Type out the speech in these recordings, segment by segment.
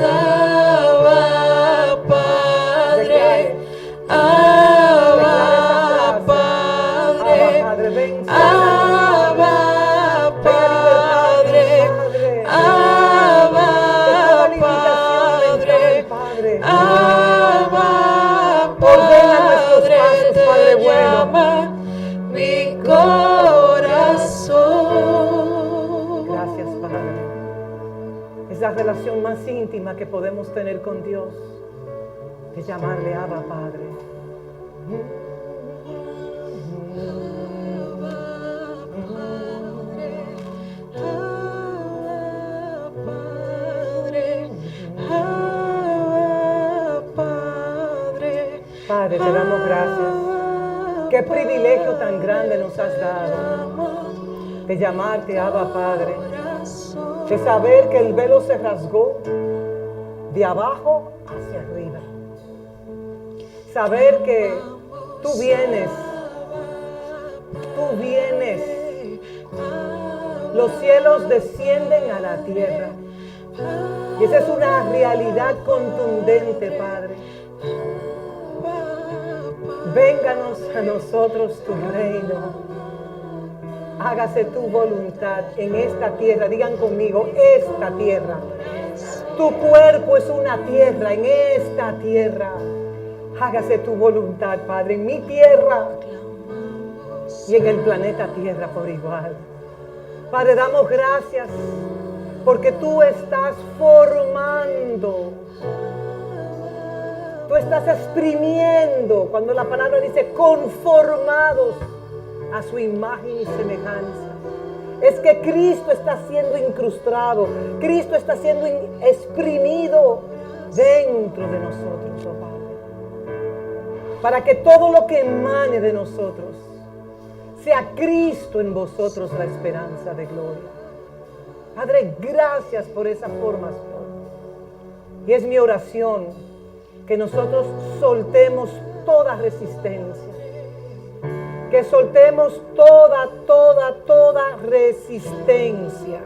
Abba, Padre. Abba, Padre. Abba, Padre. Abba, Padre. Abba, Padre. Te llama mi corazón. Gracias, Padre. Es la relación más íntima que podemos tener con Dios, de llamarle Abba, Padre. Padre, te damos gracias. Qué privilegio tan grande nos has dado de llamarte Abba, Padre. De saber que el velo se rasgó de abajo hacia arriba. Saber que tú vienes. Los cielos descienden a la tierra. Y esa es una realidad contundente, Padre. Vénganos a nosotros tu reino. Hágase tu voluntad en esta tierra. Digan conmigo, esta tierra. Tu cuerpo es una tierra, en esta tierra. Hágase tu voluntad, Padre, en mi tierra y en el planeta Tierra por igual. Padre, damos gracias porque tú estás formando. Tú estás exprimiendo, cuando la palabra dice conformados a su imagen y semejanza. Es que Cristo está siendo incrustado, Cristo está siendo exprimido dentro de nosotros, oh Padre. Para que todo lo que emane de nosotros sea Cristo en vosotros, la esperanza de gloria. Padre, gracias por esa formación. Y es mi oración que nosotros soltemos toda resistencia. Que soltemos toda resistencia.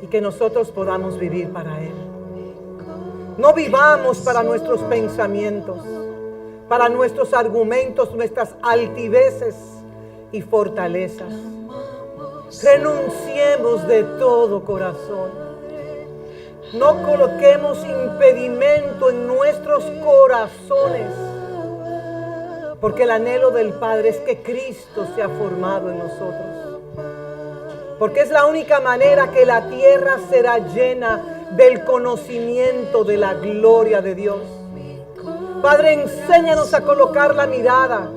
Y que nosotros podamos vivir para Él. No vivamos para nuestros pensamientos, para nuestros argumentos, nuestras altiveces y fortalezas. Renunciemos de todo corazón. No coloquemos impedimento en nuestros corazones. Porque el anhelo del Padre es que Cristo sea formado en nosotros. Porque es la única manera que la tierra será llena del conocimiento de la gloria de Dios. Padre, enséñanos a colocar la mirada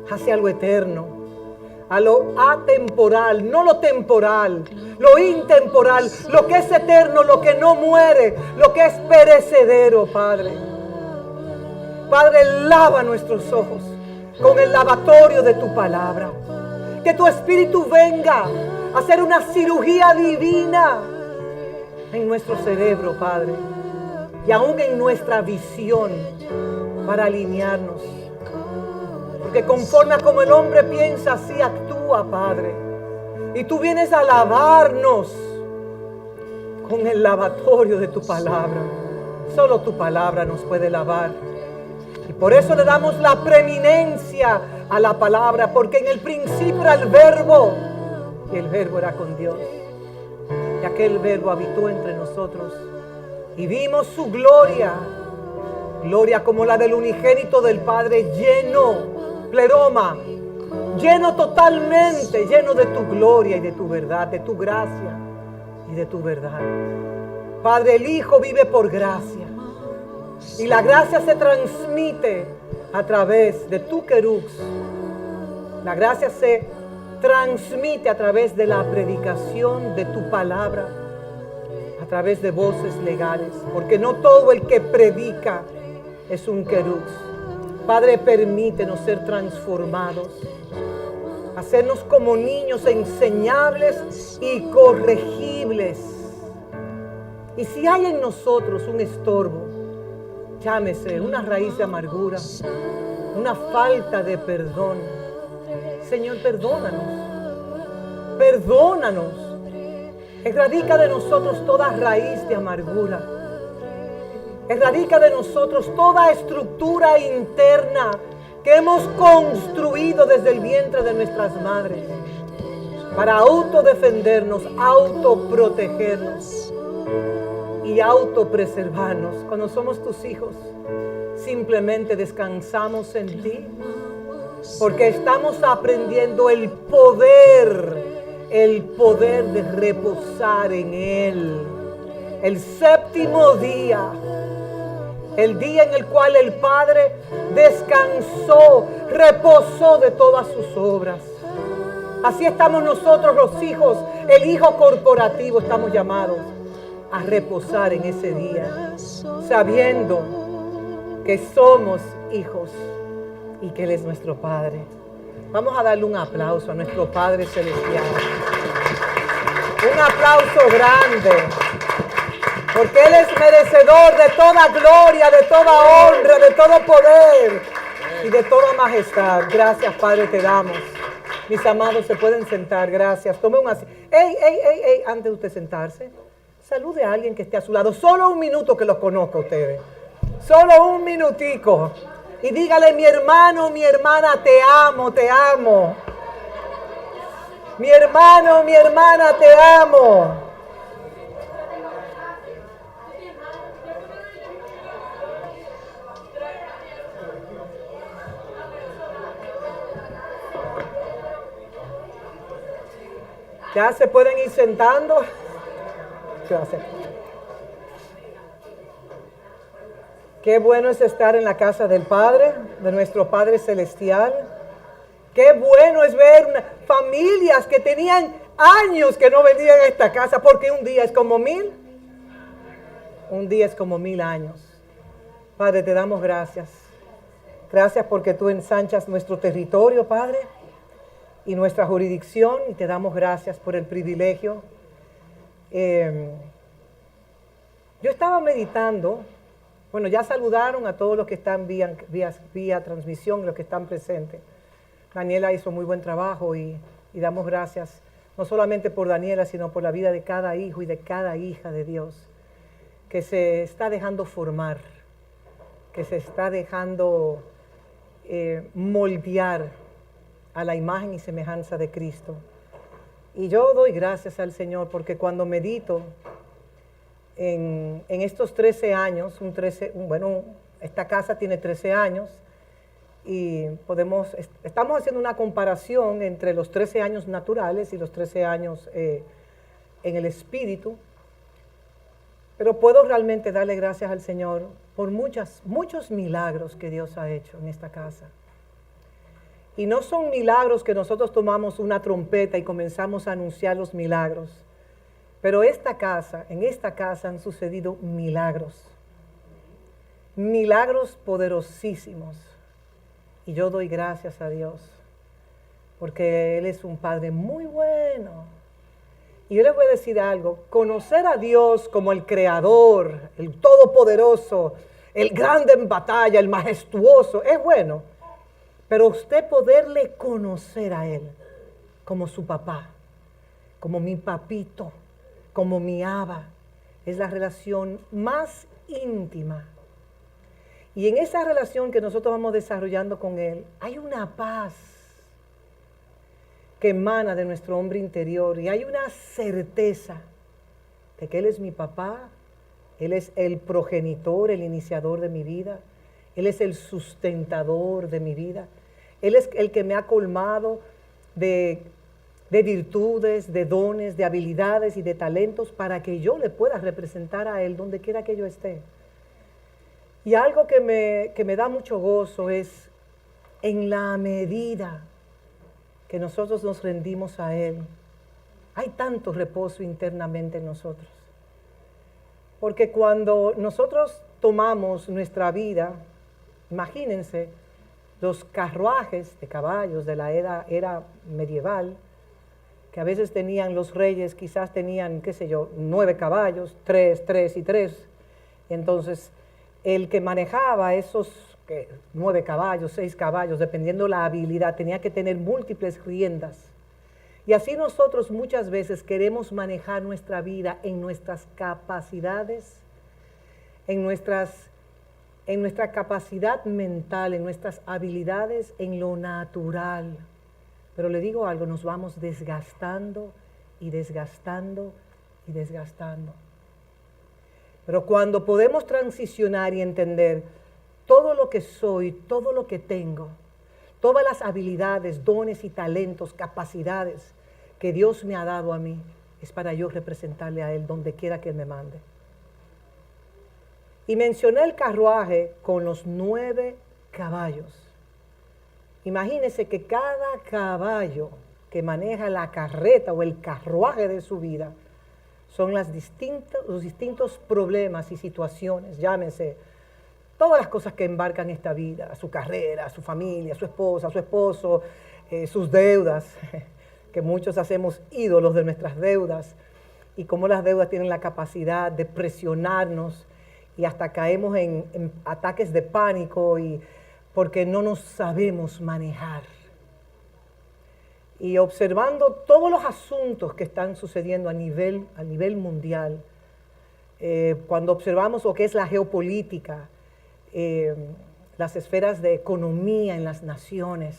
hacia lo eterno, a lo atemporal, no lo temporal, lo intemporal, lo que es eterno, lo que no muere, lo que es perecedero, Padre. Padre, lava nuestros ojos con el lavatorio de tu palabra. Que tu Espíritu venga a hacer una cirugía divina en nuestro cerebro, Padre, y aún en nuestra visión, para alinearnos. Porque conforme a como el hombre piensa, así actúa, Padre. Y tú vienes a lavarnos con el lavatorio de tu palabra. Solo tu palabra nos puede lavar. Y por eso le damos la preeminencia a la palabra, porque en el principio era el verbo, y el verbo era con Dios. Y aquel verbo habitó entre nosotros y vimos su gloria, gloria como la del unigénito del Padre, lleno, pleroma, lleno totalmente, lleno de tu gloria y de tu verdad, de tu gracia y de tu verdad. Padre, el Hijo vive por gracia y la gracia se transmite a través de tu querux. La gracia se transmite a través de la predicación de tu palabra, a través de voces legales, porque no todo el que predica es un querux. Padre, permítenos ser transformados, hacernos como niños enseñables y corregibles. Y si hay en nosotros un estorbo, llámese una raíz de amargura, una falta de perdón, Señor, perdónanos. Perdónanos. Erradica de nosotros toda raíz de amargura. Erradica de nosotros toda estructura interna que hemos construido desde el vientre de nuestras madres para autodefendernos, autoprotegernos y autopreservarnos. Cuando somos tus hijos, simplemente descansamos en ti porque estamos aprendiendo el poder de reposar en Él. El séptimo día, el día en el cual el Padre descansó, reposó de todas sus obras. Así estamos nosotros los hijos, el hijo corporativo, estamos llamados a reposar en ese día, sabiendo que somos hijos y que Él es nuestro Padre. Vamos a darle un aplauso a nuestro Padre Celestial. Un aplauso grande. Porque Él es merecedor de toda gloria, de toda honra, de todo poder y de toda majestad. Gracias, Padre, te damos. Mis amados, se pueden sentar. Gracias. Tome un asiento. Ey, antes de usted sentarse, salude a alguien que esté a su lado. Solo un minuto que los conozca a ustedes. Solo un minutico. Y dígale, mi hermano, mi hermana, te amo, te amo. Mi hermano, mi hermana, te amo. Ya se pueden ir sentando. Gracias. Qué bueno es estar en la casa del Padre, de nuestro Padre Celestial. Qué bueno es ver familias que tenían años que no venían a esta casa, porque un día es como 1000. Un día es como 1000 años. Padre, te damos gracias. Gracias porque tú ensanchas nuestro territorio, Padre, y nuestra jurisdicción, y te damos gracias por el privilegio. Yo estaba meditando. Bueno, ya saludaron a todos los que están vía transmisión, los que están presentes. Daniela hizo muy buen trabajo y damos gracias, no solamente por Daniela, sino por la vida de cada hijo y de cada hija de Dios, que se está dejando formar, que se está dejando moldear a la imagen y semejanza de Cristo. Y yo doy gracias al Señor porque cuando medito en estos 13 años, esta casa tiene 13 años y estamos haciendo una comparación entre los 13 años naturales y los 13 años en el Espíritu, pero puedo realmente darle gracias al Señor por muchos milagros que Dios ha hecho en esta casa. Y no son milagros que nosotros tomamos una trompeta y comenzamos a anunciar los milagros. Pero en esta casa han sucedido milagros. Milagros poderosísimos. Y yo doy gracias a Dios. Porque Él es un Padre muy bueno. Y yo les voy a decir algo. Conocer a Dios como el Creador, el Todopoderoso, el grande en batalla, el majestuoso, es bueno. Pero usted poderle conocer a Él como su papá, como mi papito, como mi Abba, es la relación más íntima. Y en esa relación que nosotros vamos desarrollando con Él, hay una paz que emana de nuestro hombre interior y hay una certeza de que Él es mi papá, Él es el progenitor, el iniciador de mi vida, Él es el sustentador de mi vida, Él es el que me ha colmado de virtudes, de dones, de habilidades y de talentos para que yo le pueda representar a Él donde quiera que yo esté. Y algo que me da mucho gozo es en la medida que nosotros nos rendimos a Él, hay tanto reposo internamente en nosotros. Porque cuando nosotros tomamos nuestra vida, imagínense, los carruajes de caballos de la era medieval, que a veces tenían los reyes, quizás tenían, 9 caballos, 3 y 3. Entonces, el que manejaba esos 9 caballos, 6 caballos, dependiendo la habilidad, tenía que tener múltiples riendas. Y así nosotros muchas veces queremos manejar nuestra vida en nuestras capacidades, en nuestra capacidad mental, en nuestras habilidades, en lo natural. Pero le digo algo, nos vamos desgastando y desgastando y desgastando. Pero cuando podemos transicionar y entender todo lo que soy, todo lo que tengo, todas las habilidades, dones y talentos, capacidades que Dios me ha dado a mí, es para yo representarle a Él donde quiera que Él me mande. Y mencioné el carruaje con los 9 caballos. Imagínese que cada caballo que maneja la carreta o el carruaje de su vida son los distintos problemas y situaciones, llámense, todas las cosas que embarcan esta vida, su carrera, su familia, su esposa, su esposo, sus deudas, que muchos hacemos ídolos de nuestras deudas, y cómo las deudas tienen la capacidad de presionarnos y hasta caemos en ataques de pánico y porque no nos sabemos manejar. Y observando todos los asuntos que están sucediendo a nivel mundial, cuando observamos lo que es la geopolítica, las esferas de economía en las naciones,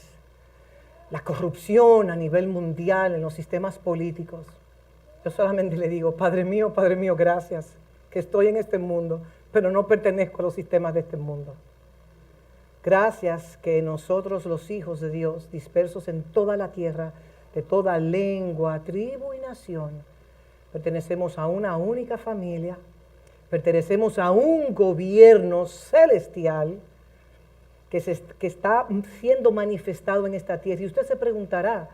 la corrupción a nivel mundial en los sistemas políticos, yo solamente le digo, Padre mío, gracias, que estoy en este mundo, pero no pertenezco a los sistemas de este mundo. Gracias que nosotros, los hijos de Dios, dispersos en toda la tierra, de toda lengua, tribu y nación, pertenecemos a una única familia, pertenecemos a un gobierno celestial que está siendo manifestado en esta tierra. Y usted se preguntará,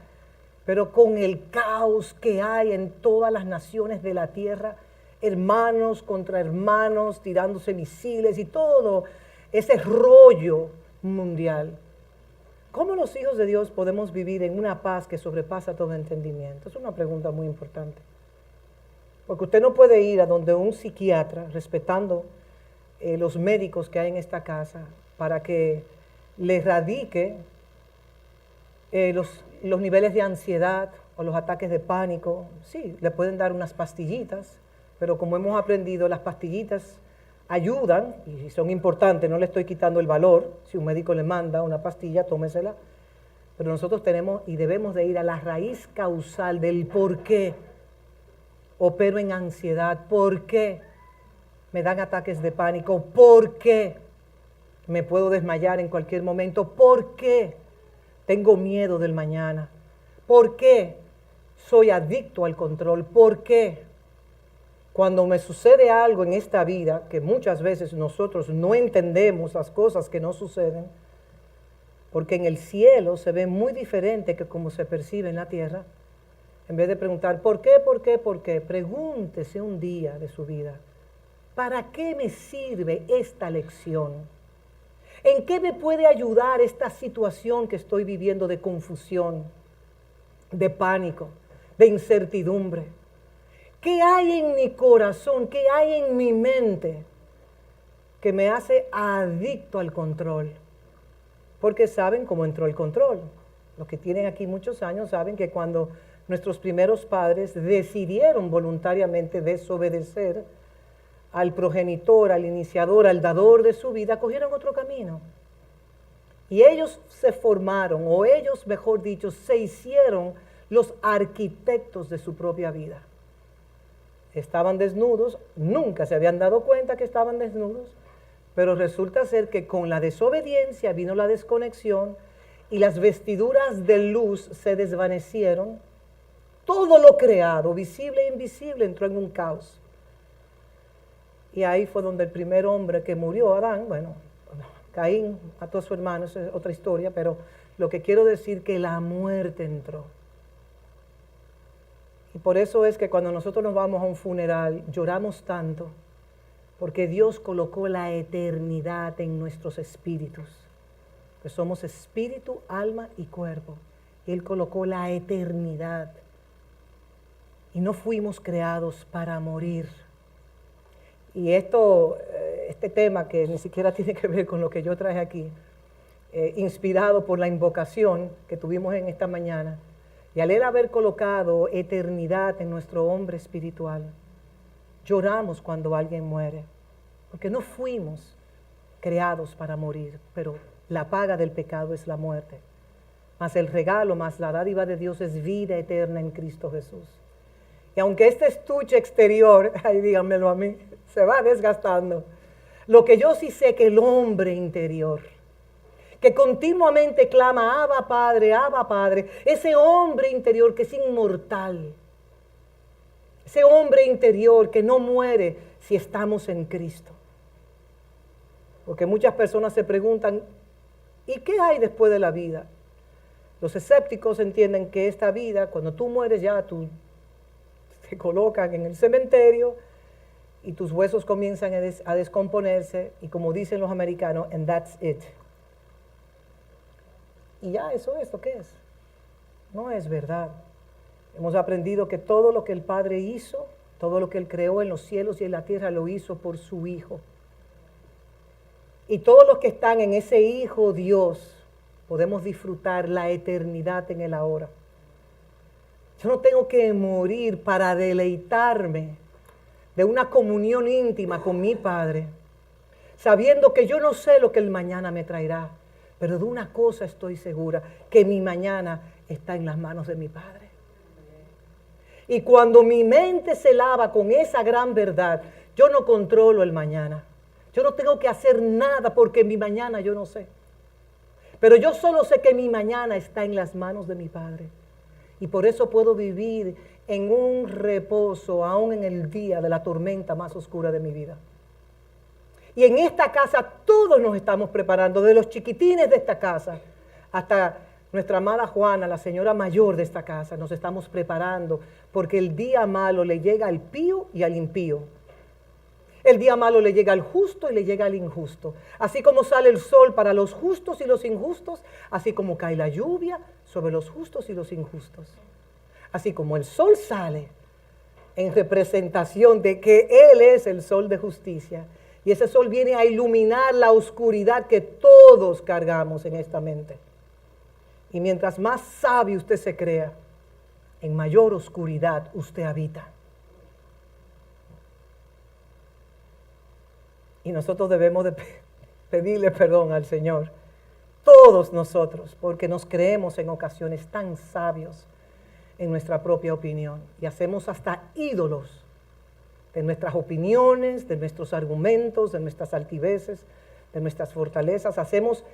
pero con el caos que hay en todas las naciones de la tierra, hermanos contra hermanos, tirándose misiles y todo ese rollo mundial, ¿cómo los hijos de Dios podemos vivir en una paz que sobrepasa todo entendimiento? Es una pregunta muy importante. Porque usted no puede ir a donde un psiquiatra, respetando los médicos que hay en esta casa, para que le erradique los niveles de ansiedad o los ataques de pánico. Sí, le pueden dar unas pastillitas, pero como hemos aprendido, las pastillitas ayudan y son importantes, no le estoy quitando el valor. Si un médico le manda una pastilla, tómesela. Pero nosotros tenemos y debemos de ir a la raíz causal del por qué opero en ansiedad, por qué me dan ataques de pánico, por qué me puedo desmayar en cualquier momento, por qué tengo miedo del mañana, por qué soy adicto al control, por qué cuando me sucede algo en esta vida, que muchas veces nosotros no entendemos las cosas que nos suceden, porque en el cielo se ve muy diferente que como se percibe en la tierra. En vez de preguntar, ¿por qué? Pregúntese un día de su vida, ¿para qué me sirve esta lección? ¿En qué me puede ayudar esta situación que estoy viviendo de confusión, de pánico, de incertidumbre? ¿Qué hay en mi corazón? ¿Qué hay en mi mente que me hace adicto al control? Porque saben cómo entró el control. Los que tienen aquí muchos años saben que cuando nuestros primeros padres decidieron voluntariamente desobedecer al progenitor, al iniciador, al dador de su vida, cogieron otro camino. Y ellos se formaron, o ellos, mejor dicho, se hicieron los arquitectos de su propia vida. Estaban desnudos, nunca se habían dado cuenta que estaban desnudos, pero resulta ser que con la desobediencia vino la desconexión y las vestiduras de luz se desvanecieron. Todo lo creado, visible e invisible, entró en un caos. Y ahí fue donde el primer hombre que murió, Adán, bueno, Caín mató a su hermano, esa es otra historia, pero lo que quiero decir que la muerte entró. Y por eso es que cuando nosotros nos vamos a un funeral, lloramos tanto, porque Dios colocó la eternidad en nuestros espíritus, que somos espíritu, alma y cuerpo. Él colocó la eternidad. Y no fuimos creados para morir. Y este tema que ni siquiera tiene que ver con lo que yo traje aquí, inspirado por la invocación que tuvimos en esta mañana, Y al Él haber colocado eternidad en nuestro hombre espiritual, lloramos cuando alguien muere, porque no fuimos creados para morir, pero la paga del pecado es la muerte. Mas el regalo, más la dádiva de Dios es vida eterna en Cristo Jesús. Y aunque este estuche exterior, ay, díganmelo a mí, se va desgastando, lo que yo sí sé que el hombre interior, que continuamente clama, Abba Padre, ese hombre interior que es inmortal, ese hombre interior que no muere si estamos en Cristo. Porque muchas personas se preguntan, ¿y qué hay después de la vida? Los escépticos entienden que esta vida, cuando tú mueres ya, te colocan en el cementerio y tus huesos comienzan a descomponerse y como dicen los americanos, and that's it. Y ya, eso es lo que es. No es verdad. Hemos aprendido que todo lo que el Padre hizo, todo lo que Él creó en los cielos y en la tierra, lo hizo por su Hijo. Y todos los que están en ese Hijo Dios, podemos disfrutar la eternidad en el ahora. Yo no tengo que morir para deleitarme de una comunión íntima con mi Padre, sabiendo que yo no sé lo que el mañana me traerá, pero de una cosa estoy segura, que mi mañana está en las manos de mi Padre. Y cuando mi mente se lava con esa gran verdad, yo no controlo el mañana. Yo no tengo que hacer nada porque mi mañana yo no sé. Pero yo solo sé que mi mañana está en las manos de mi Padre. Y por eso puedo vivir en un reposo, aún en el día de la tormenta más oscura de mi vida. Y en esta casa todos nos estamos preparando, de los chiquitines de esta casa hasta nuestra amada Juana, la señora mayor de esta casa, nos estamos preparando porque el día malo le llega al pío y al impío. El día malo le llega al justo y le llega al injusto. Así como sale el sol para los justos y los injustos, así como cae la lluvia sobre los justos y los injustos. Así como el sol sale en representación de que Él es el sol de justicia. Y ese sol viene a iluminar la oscuridad que todos cargamos en esta mente. Y mientras más sabio usted se crea, en mayor oscuridad usted habita. Y nosotros debemos de pedirle perdón al Señor, todos nosotros, porque nos creemos en ocasiones tan sabios en nuestra propia opinión y hacemos hasta ídolos de nuestras opiniones, de nuestros argumentos, de nuestras altiveces, de nuestras fortalezas. Hacemos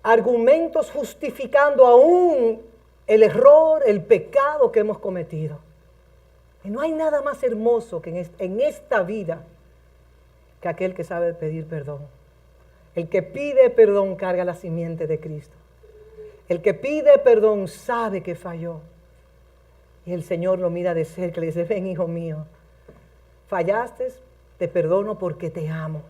argumentos justificando aún el error, el pecado que hemos cometido. Y no hay nada más hermoso que en esta vida que aquel que sabe pedir perdón. El que pide perdón carga la simiente de Cristo. El que pide perdón sabe que falló. Y el Señor lo mira de cerca y le dice, ven hijo mío, fallaste, te perdono porque te amo.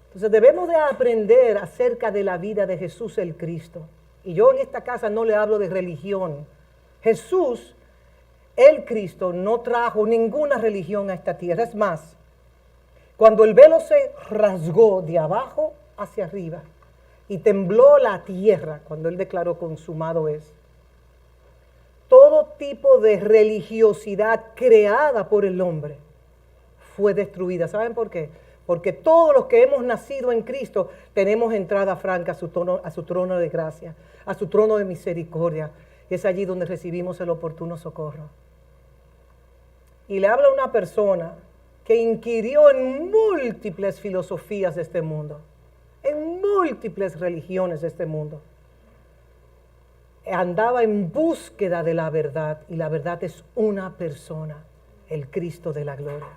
Entonces debemos de aprender acerca de la vida de Jesús el Cristo. Y yo en esta casa no le hablo de religión. Jesús, el Cristo, no trajo ninguna religión a esta tierra. Es más, cuando el velo se rasgó de abajo hacia arriba y tembló la tierra, cuando Él declaró consumado es, todo tipo de religiosidad creada por el hombre fue destruida. ¿Saben por qué? Porque todos los que hemos nacido en Cristo tenemos entrada franca a su trono de gracia, a su trono de misericordia. Y es allí donde recibimos el oportuno socorro. Y le habla a una persona que inquirió en múltiples filosofías de este mundo, en múltiples religiones de este mundo. Andaba en búsqueda de la verdad, y la verdad es una persona, el Cristo de la gloria.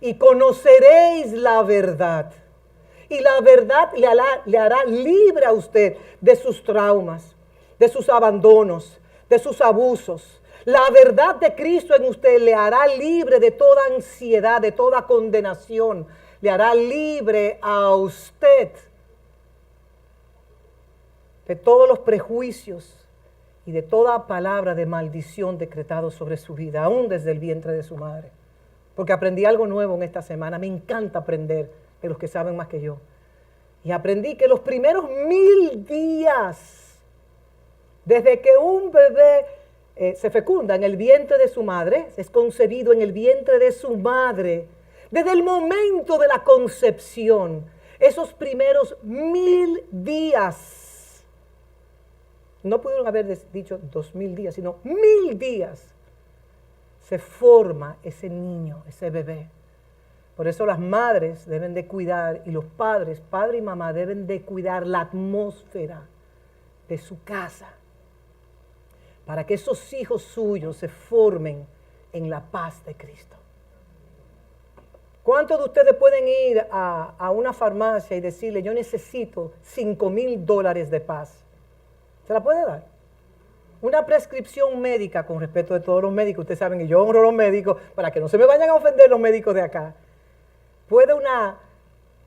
Y conoceréis la verdad, y la verdad le hará libre a usted de sus traumas, de sus abandonos, de sus abusos. La verdad de Cristo en usted le hará libre de toda ansiedad, de toda condenación. Le hará libre a usted de todos los prejuicios y de toda palabra de maldición decretado sobre su vida, aún desde el vientre de su madre. Porque aprendí algo nuevo en esta semana. Me encanta aprender de los que saben más que yo. Y aprendí que los primeros 1000 días Desde que un bebé se fecunda en el vientre de su madre, es concebido en el vientre de su madre, desde el momento de la concepción, esos primeros 1000 días, no pudieron haber dicho 2000 días, sino 1000 días, se forma ese niño, ese bebé. Por eso las madres deben de cuidar y los padres, padre y mamá, deben de cuidar la atmósfera de su casa para que esos hijos suyos se formen en la paz de Cristo. ¿Cuántos de ustedes pueden ir a una farmacia y decirle, yo necesito $5,000 de paz? ¿Se la puede dar? Una prescripción médica, con respeto de todos los médicos, ustedes saben que yo honro a los médicos, para que no se me vayan a ofender los médicos de acá. ¿Puede una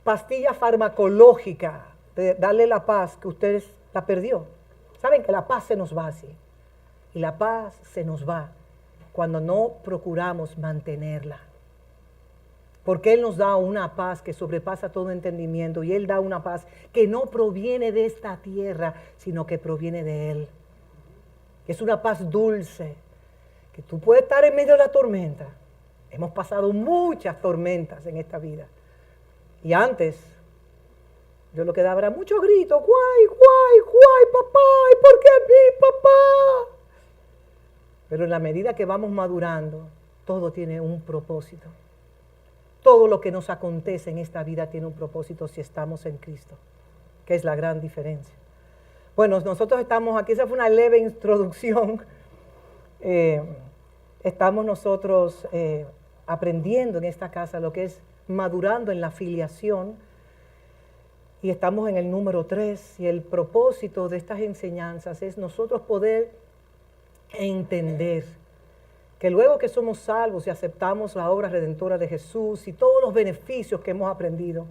pastilla farmacológica darle la paz que usted la perdió? Saben que la paz se nos va así. Y la paz se nos va cuando no procuramos mantenerla. Porque Él nos da una paz que sobrepasa todo entendimiento y Él da una paz que no proviene de esta tierra, sino que proviene de Él. Es una paz dulce, que tú puedes estar en medio de la tormenta. Hemos pasado muchas tormentas en esta vida. Y antes, yo lo que daba era muchos gritos, guay, guay, guay, papá, ¿y por qué a mí, papá? Pero en la medida que vamos madurando, todo tiene un propósito. Todo lo que nos acontece en esta vida tiene un propósito si estamos en Cristo, que es la gran diferencia. Bueno, nosotros estamos aquí, esa fue una leve introducción. Estamos nosotros aprendiendo en esta casa lo que es madurando en la filiación y estamos en el número 3 y el propósito de estas enseñanzas es nosotros poder entender que luego que somos salvos y aceptamos la obra redentora de Jesús y todos los beneficios que hemos aprendido,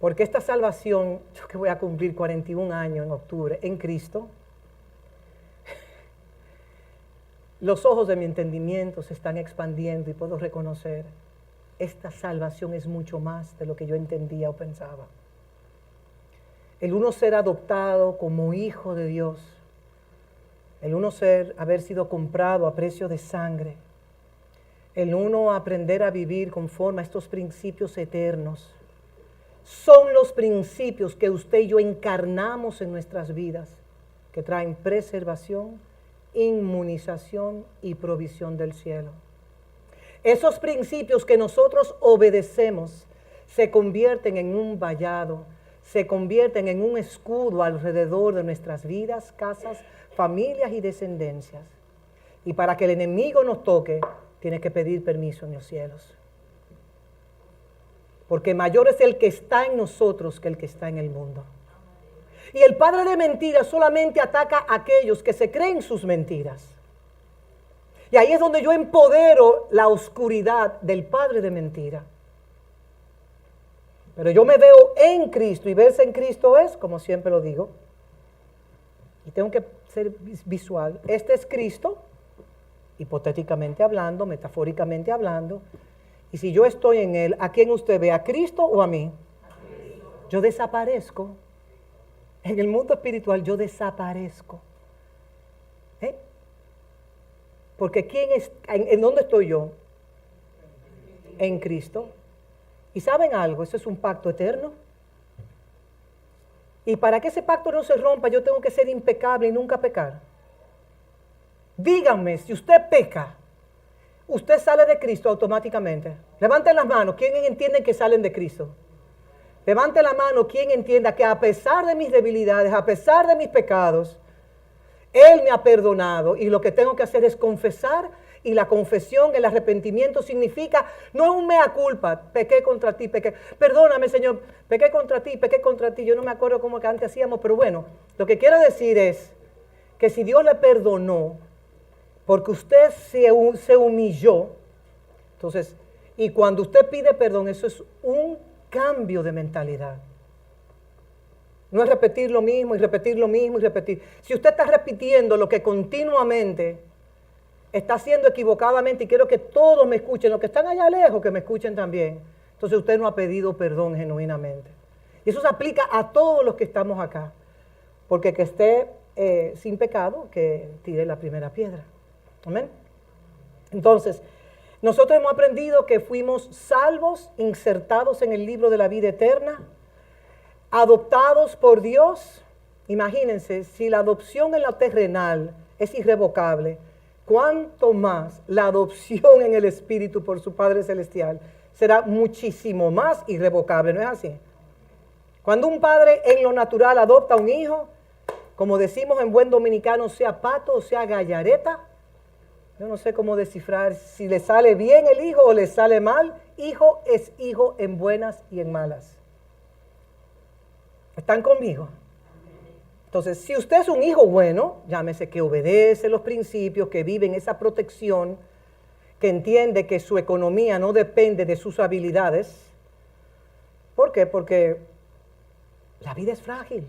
porque esta salvación, yo que voy a cumplir 41 años en octubre en Cristo, los ojos de mi entendimiento se están expandiendo y puedo reconocer, esta salvación es mucho más de lo que yo entendía o pensaba. El uno ser adoptado como hijo de Dios, el uno haber sido comprado a precio de sangre, el uno aprender a vivir conforme a estos principios eternos, son los principios que usted y yo encarnamos en nuestras vidas, que traen preservación, inmunización y provisión del cielo. Esos principios que nosotros obedecemos se convierten en un vallado, se convierten en un escudo alrededor de nuestras vidas, casas, familias y descendencias. Y para que el enemigo nos toque, tiene que pedir permiso en los cielos. Porque mayor es el que está en nosotros que el que está en el mundo. Y el padre de mentiras solamente ataca a aquellos que se creen sus mentiras. Y ahí es donde yo empodero la oscuridad del padre de mentira. Pero yo me veo en Cristo y verse en Cristo es, como siempre lo digo, y tengo que ser visual, este es Cristo, hipotéticamente hablando, metafóricamente hablando, y si yo estoy en Él, ¿a quién usted ve? ¿A Cristo o a mí? Yo desaparezco. En el mundo espiritual yo desaparezco. Porque ¿quién es? ¿En dónde estoy yo? En Cristo. ¿Y saben algo? Eso es un pacto eterno. Y para que ese pacto no se rompa, yo tengo que ser impecable y nunca pecar. Díganme, si usted peca, usted sale de Cristo automáticamente. Levanten las manos, ¿quién entiende que salen de Cristo? Levante la mano, ¿quién entienda que a pesar de mis debilidades, a pesar de mis pecados, Él me ha perdonado y lo que tengo que hacer es confesar, y la confesión, el arrepentimiento significa, no es un mea culpa, pequé contra ti, pequé, perdóname Señor, pequé contra ti, yo no me acuerdo cómo que antes hacíamos, pero bueno, lo que quiero decir es que si Dios le perdonó, porque usted se humilló, entonces, y cuando usted pide perdón, eso es un cambio de mentalidad. No es repetir lo mismo y repetir lo mismo y repetir. Si usted está repitiendo lo que continuamente está haciendo equivocadamente, y quiero que todos me escuchen, los que están allá lejos que me escuchen también, entonces usted no ha pedido perdón genuinamente. Y eso se aplica a todos los que estamos acá. Porque que esté sin pecado, que tire la primera piedra. Amén. Entonces, nosotros hemos aprendido que fuimos salvos, insertados en el libro de la vida eterna, adoptados por Dios. Imagínense, si la adopción en la terrenal es irrevocable, cuánto más la adopción en el Espíritu por su Padre Celestial será muchísimo más irrevocable, ¿no es así? Cuando un padre en lo natural adopta a un hijo, como decimos en buen dominicano, sea pato o sea gallareta, yo no sé cómo descifrar si le sale bien el hijo o le sale mal. Hijo es hijo en buenas y en malas. ¿Están conmigo? Entonces, si usted es un hijo bueno, llámese que obedece los principios, que vive en esa protección, que entiende que su economía no depende de sus habilidades. ¿Por qué? Porque la vida es frágil.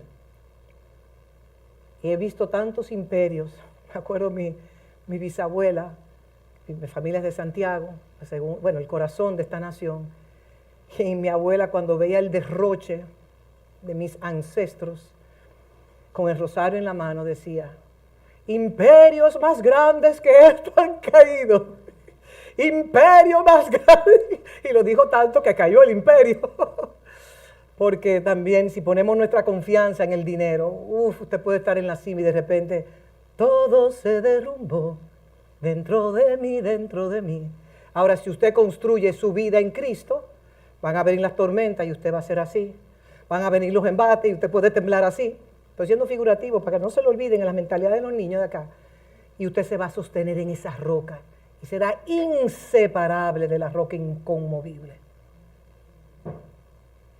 Y he visto tantos imperios. Me acuerdo mi bisabuela, mi familia es de Santiago, bueno, el corazón de esta nación. Y mi abuela, cuando veía el derroche de mis ancestros, con el rosario en la mano, decía: imperios más grandes que esto han caído. Imperio más grande. Y lo dijo tanto que cayó el imperio. Porque también si ponemos nuestra confianza en el dinero, usted puede estar en la cima y de repente todo se derrumbó dentro de mí, dentro de mí. Ahora, si usted construye su vida en Cristo, van a venir las tormentas y usted va a ser así. Van a venir los embates y usted puede temblar así. Estoy siendo figurativo para que no se lo olviden en la mentalidad de los niños de acá. Y usted se va a sostener en esa roca y será inseparable de la roca inconmovible.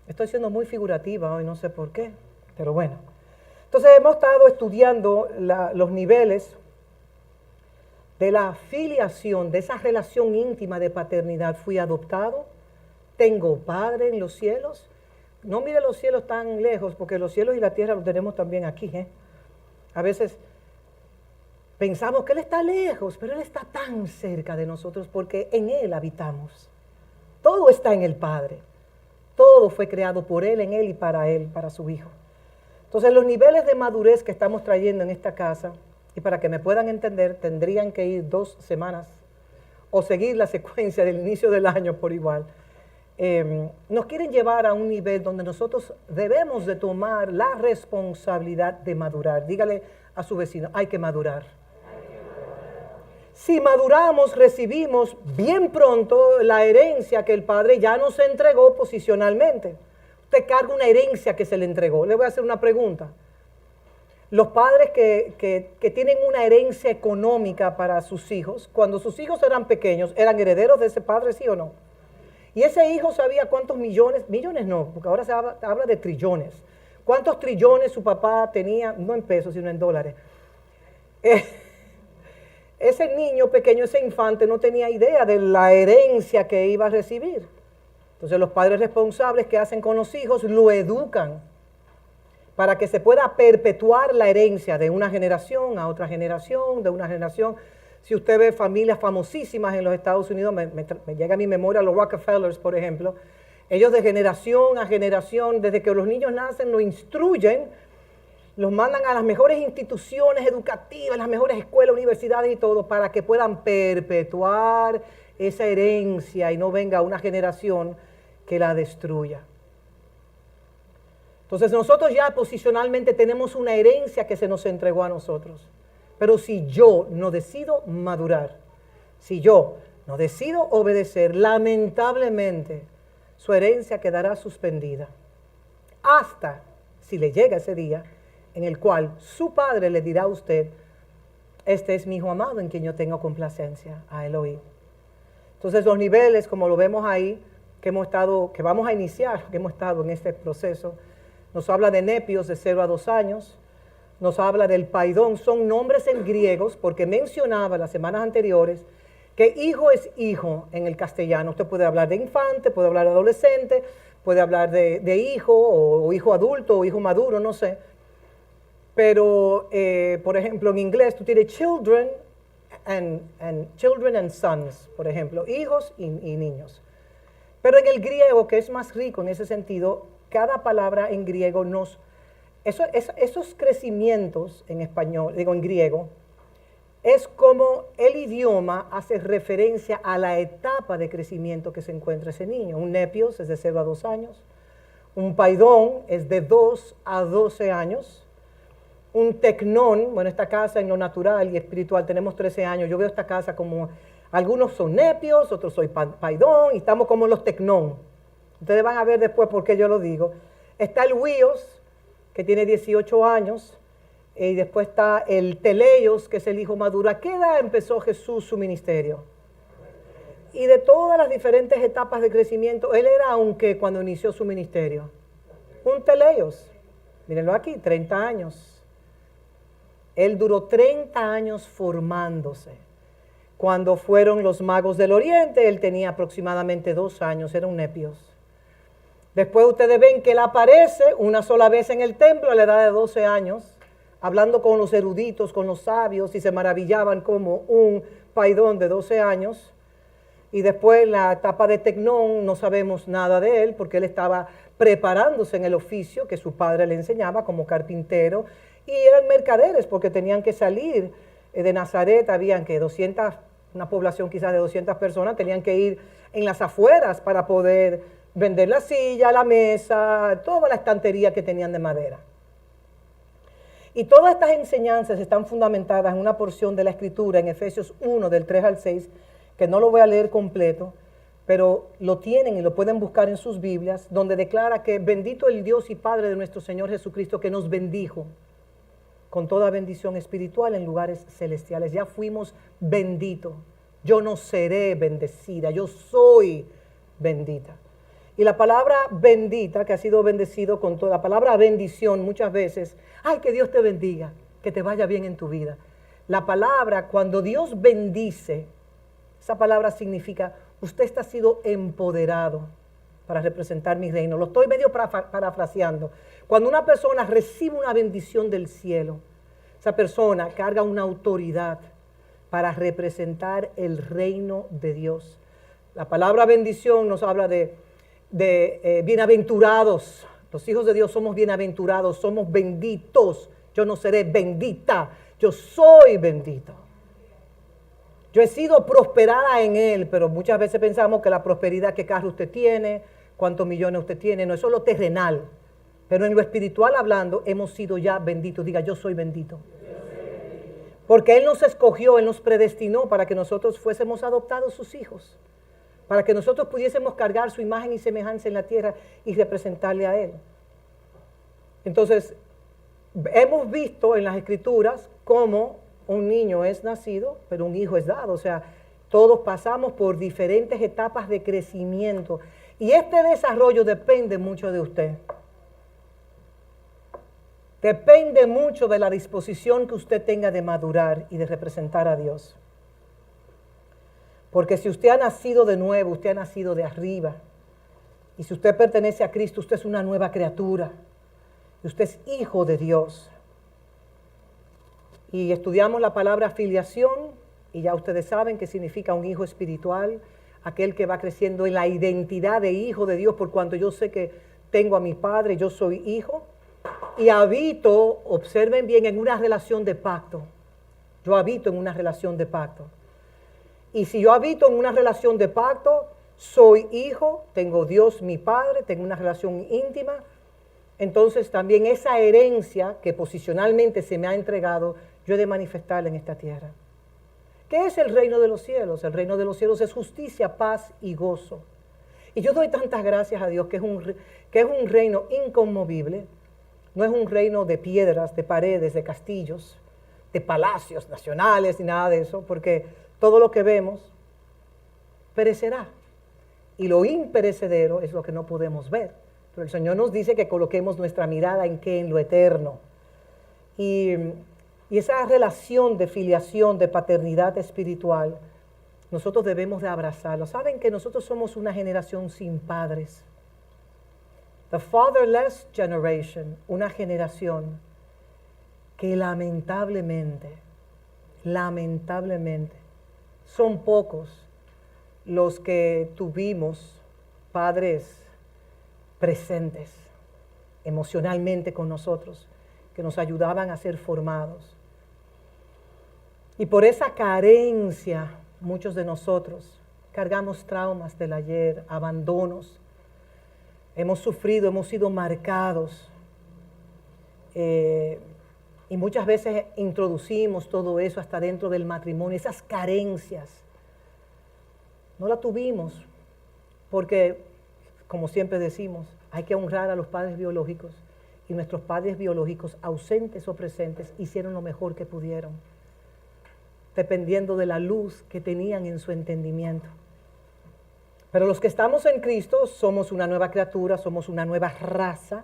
Estoy siendo muy figurativa hoy, no sé por qué, pero bueno. Entonces hemos estado estudiando los niveles de la filiación, de esa relación íntima de paternidad. Fui adoptado, tengo padre en los cielos. No mire los cielos tan lejos, porque los cielos y la tierra los tenemos también aquí. A veces pensamos que Él está lejos, pero Él está tan cerca de nosotros porque en Él habitamos. Todo está en el Padre. Todo fue creado por Él, en Él y para su Hijo. Entonces, los niveles de madurez que estamos trayendo en esta casa, y para que me puedan entender, tendrían que ir 2 semanas o seguir la secuencia del inicio del año por igual. Nos quieren llevar a un nivel donde nosotros debemos de tomar la responsabilidad de madurar. Dígale a su vecino: hay que madurar. Si maduramos, recibimos bien pronto la herencia que el Padre ya nos entregó posicionalmente. Usted carga una herencia que se le entregó. Le voy a hacer una pregunta. Los padres que tienen una herencia económica para sus hijos, cuando sus hijos eran pequeños, ¿eran herederos de ese padre, sí o no? Y ese hijo sabía cuántos millones no, porque ahora se habla de trillones. ¿Cuántos trillones su papá tenía? No en pesos, sino en dólares. Ese niño pequeño, ese infante, no tenía idea de la herencia que iba a recibir. Entonces los padres responsables, ¿qué hacen con los hijos? Lo educan para que se pueda perpetuar la herencia de una generación a otra generación, de una generación. Si usted ve familias famosísimas en los Estados Unidos, me llega a mi memoria los Rockefellers, por ejemplo. Ellos de generación a generación, desde que los niños nacen, lo instruyen, los mandan a las mejores instituciones educativas, las mejores escuelas, universidades y todo, para que puedan perpetuar esa herencia y no venga una generación que la destruya. Entonces nosotros ya posicionalmente tenemos una herencia que se nos entregó a nosotros. Pero si yo no decido madurar, si yo no decido obedecer, lamentablemente su herencia quedará suspendida. Hasta si le llega ese día en el cual su padre le dirá a usted: este es mi hijo amado en quien yo tengo complacencia, a Elohim. Entonces los niveles, como lo vemos ahí, que vamos a iniciar, que hemos estado en este proceso, nos habla de nepios de 0 a 2 años, nos habla del paidón, son nombres en griegos, porque mencionaba las semanas anteriores que hijo es hijo en el castellano. Usted puede hablar de infante, puede hablar de adolescente, puede hablar de hijo o hijo adulto o hijo maduro, no sé. Pero, por ejemplo, en inglés tú tienes children and sons, por ejemplo, hijos y niños. Pero en el griego, que es más rico en ese sentido, cada palabra en griego nos Esos crecimientos en español, digo en griego, es como el idioma hace referencia a la etapa de crecimiento que se encuentra ese niño. Un nepios es de 0 a 2 años, un paidón es de 2 a 12 años, un tecnón, bueno, esta casa en lo natural y espiritual tenemos 13 años. Yo veo esta casa como, algunos son nepios, otros soy paidón, y estamos como en los tecnón. Ustedes van a ver después por qué yo lo digo. Está el huíos, que tiene 18 años, y después está el teleios, que es el hijo maduro. ¿A qué edad empezó Jesús su ministerio? Y de todas las diferentes etapas de crecimiento, él era, aunque cuando inició su ministerio, un teleios. Mírenlo aquí, 30 años. Él duró 30 años formándose. Cuando fueron los magos del oriente, él tenía aproximadamente 2 años, era un nepios. Después ustedes ven que él aparece una sola vez en el templo a la edad de 12 años, hablando con los eruditos, con los sabios, y se maravillaban como un paidón de 12 años. Y después en la etapa de tecnón no sabemos nada de él, porque él estaba preparándose en el oficio que su padre le enseñaba como carpintero, y eran mercaderes porque tenían que salir de Nazaret, habían que 200, una población quizás de 200 personas, tenían que ir en las afueras para poder vender la silla, la mesa, toda la estantería que tenían de madera. Y todas estas enseñanzas están fundamentadas en una porción de la Escritura, en Efesios 1, del 3 al 6, que no lo voy a leer completo, pero lo tienen y lo pueden buscar en sus Biblias, donde declara que bendito el Dios y Padre de nuestro Señor Jesucristo, que nos bendijo con toda bendición espiritual en lugares celestiales. Ya fuimos benditos. Yo no seré bendecida, yo soy bendita. Y la palabra bendita, que ha sido bendecido con toda, la palabra bendición muchas veces, ay, que Dios te bendiga, que te vaya bien en tu vida. La palabra, cuando Dios bendice, esa palabra significa, usted está sido empoderado para representar mi reino. Lo estoy medio parafraseando. Cuando una persona recibe una bendición del cielo, esa persona carga una autoridad para representar el reino de Dios. La palabra bendición nos habla de bienaventurados. Los hijos de Dios somos bienaventurados, somos benditos. Yo no seré bendita, yo soy bendito. Yo he sido prosperada en Él, pero muchas veces pensamos que la prosperidad, qué carro usted tiene, cuántos millones usted tiene, no es solo terrenal. Pero en lo espiritual hablando, hemos sido ya benditos. Diga, yo soy bendito. Porque Él nos escogió, Él nos predestinó para que nosotros fuésemos adoptados sus hijos. Para que nosotros pudiésemos cargar su imagen y semejanza en la tierra y representarle a Él. Entonces, hemos visto en las Escrituras cómo un niño es nacido, pero un hijo es dado. O sea, todos pasamos por diferentes etapas de crecimiento. Y este desarrollo depende mucho de usted. Depende mucho de la disposición que usted tenga de madurar y de representar a Dios. Porque si usted ha nacido de nuevo, usted ha nacido de arriba. Y si usted pertenece a Cristo, usted es una nueva criatura. Y usted es hijo de Dios. Y estudiamos la palabra filiación, y ya ustedes saben qué significa un hijo espiritual, aquel que va creciendo en la identidad de hijo de Dios, por cuanto yo sé que tengo a mi Padre, yo soy hijo. Y habito, observen bien, en una relación de pacto. Yo habito en una relación de pacto. Y si yo habito en una relación de pacto, soy hijo, tengo Dios mi Padre, tengo una relación íntima, entonces también esa herencia que posicionalmente se me ha entregado, yo he de manifestarla en esta tierra. ¿Qué es el reino de los cielos? El reino de los cielos es justicia, paz y gozo. Y yo doy tantas gracias a Dios que es un reino inconmovible. No es un reino de piedras, de paredes, de castillos, de palacios nacionales ni nada de eso, porque todo lo que vemos perecerá. Y lo imperecedero es lo que no podemos ver. Pero el Señor nos dice que coloquemos nuestra mirada en qué, en lo eterno. Y esa relación de filiación, de paternidad espiritual, nosotros debemos de abrazarlo. ¿Saben que nosotros somos una generación sin padres? The fatherless generation, una generación que lamentablemente, son pocos los que tuvimos padres presentes emocionalmente con nosotros. que nos ayudaban a ser formados. Y por esa carencia, muchos de nosotros cargamos traumas del ayer, abandonos. Hemos sufrido, hemos sido marcados. Y muchas veces introducimos todo eso hasta dentro del matrimonio, esas carencias. No la tuvimos porque, como siempre decimos, hay que honrar a los padres biológicos. Y nuestros padres biológicos, ausentes o presentes, hicieron lo mejor que pudieron, dependiendo de la luz que tenían en su entendimiento. Pero los que estamos en Cristo somos una nueva criatura, somos una nueva raza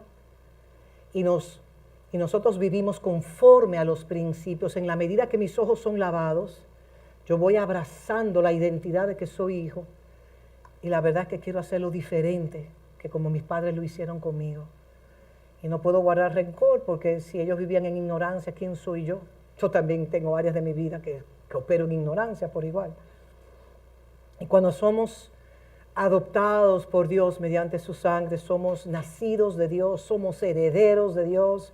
y nosotros vivimos conforme a los principios. En la medida que mis ojos son lavados, yo voy abrazando la identidad de que soy hijo y la verdad es que quiero hacerlo diferente que como mis padres lo hicieron conmigo. Y no puedo guardar rencor porque si ellos vivían en ignorancia, ¿quién soy yo? Yo también tengo áreas de mi vida que opero en ignorancia por igual. Y cuando somos adoptados por Dios mediante su sangre, somos nacidos de Dios, somos herederos de Dios,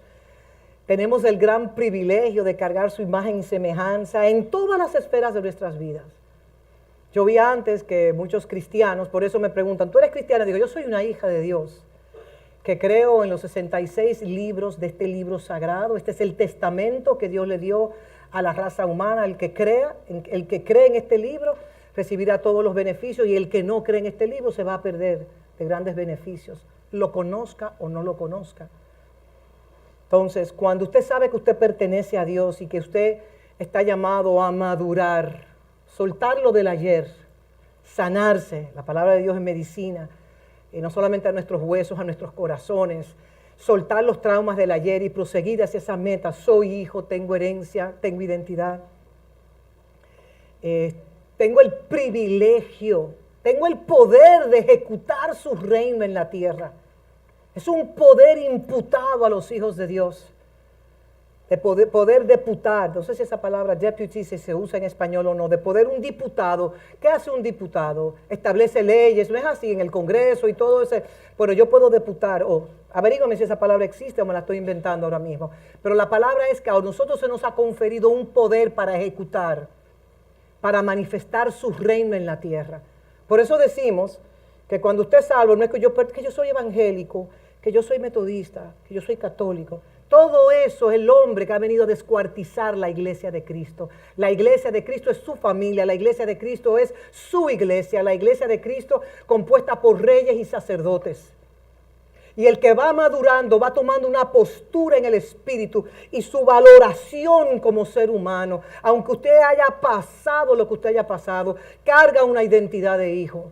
tenemos el gran privilegio de cargar su imagen y semejanza en todas las esferas de nuestras vidas. Yo vi antes que muchos cristianos, por eso me preguntan, ¿tú eres cristiana? Digo, yo soy una hija de Dios, que creo en los 66 libros de este libro sagrado. Este es el testamento que Dios le dio a la raza humana. El que cree en este libro recibirá todos los beneficios y el que no cree en este libro se va a perder de grandes beneficios, lo conozca o no lo conozca. Entonces, cuando usted sabe que usted pertenece a Dios y que usted está llamado a madurar, soltar lo del ayer, sanarse, la palabra de Dios es medicina, no solamente a nuestros huesos, a nuestros corazones, soltar los traumas del ayer y proseguir hacia esa meta. Soy hijo, tengo herencia, tengo identidad. Tengo el privilegio, tengo el poder de ejecutar su reino en la tierra. Es un poder imputado a los hijos de Dios. De poder deputar, no sé si esa palabra deputy si se usa en español o no, de poder un diputado. ¿Qué hace un diputado? Establece leyes, no es así en el Congreso y todo eso, pero yo puedo deputar, averígame si esa palabra existe o me la estoy inventando ahora mismo, pero la palabra es que a nosotros se nos ha conferido un poder para ejecutar, para manifestar su reino en la tierra. Por eso decimos que cuando usted es salvo, no es que yo soy evangélico, que yo soy metodista, que yo soy católico. Todo eso es el hombre que ha venido a descuartizar la iglesia de Cristo. La iglesia de Cristo es su familia, la iglesia de Cristo es su iglesia, la iglesia de Cristo compuesta por reyes y sacerdotes. Y el que va madurando, va tomando una postura en el espíritu y su valoración como ser humano, aunque usted haya pasado lo que usted haya pasado, carga una identidad de hijo.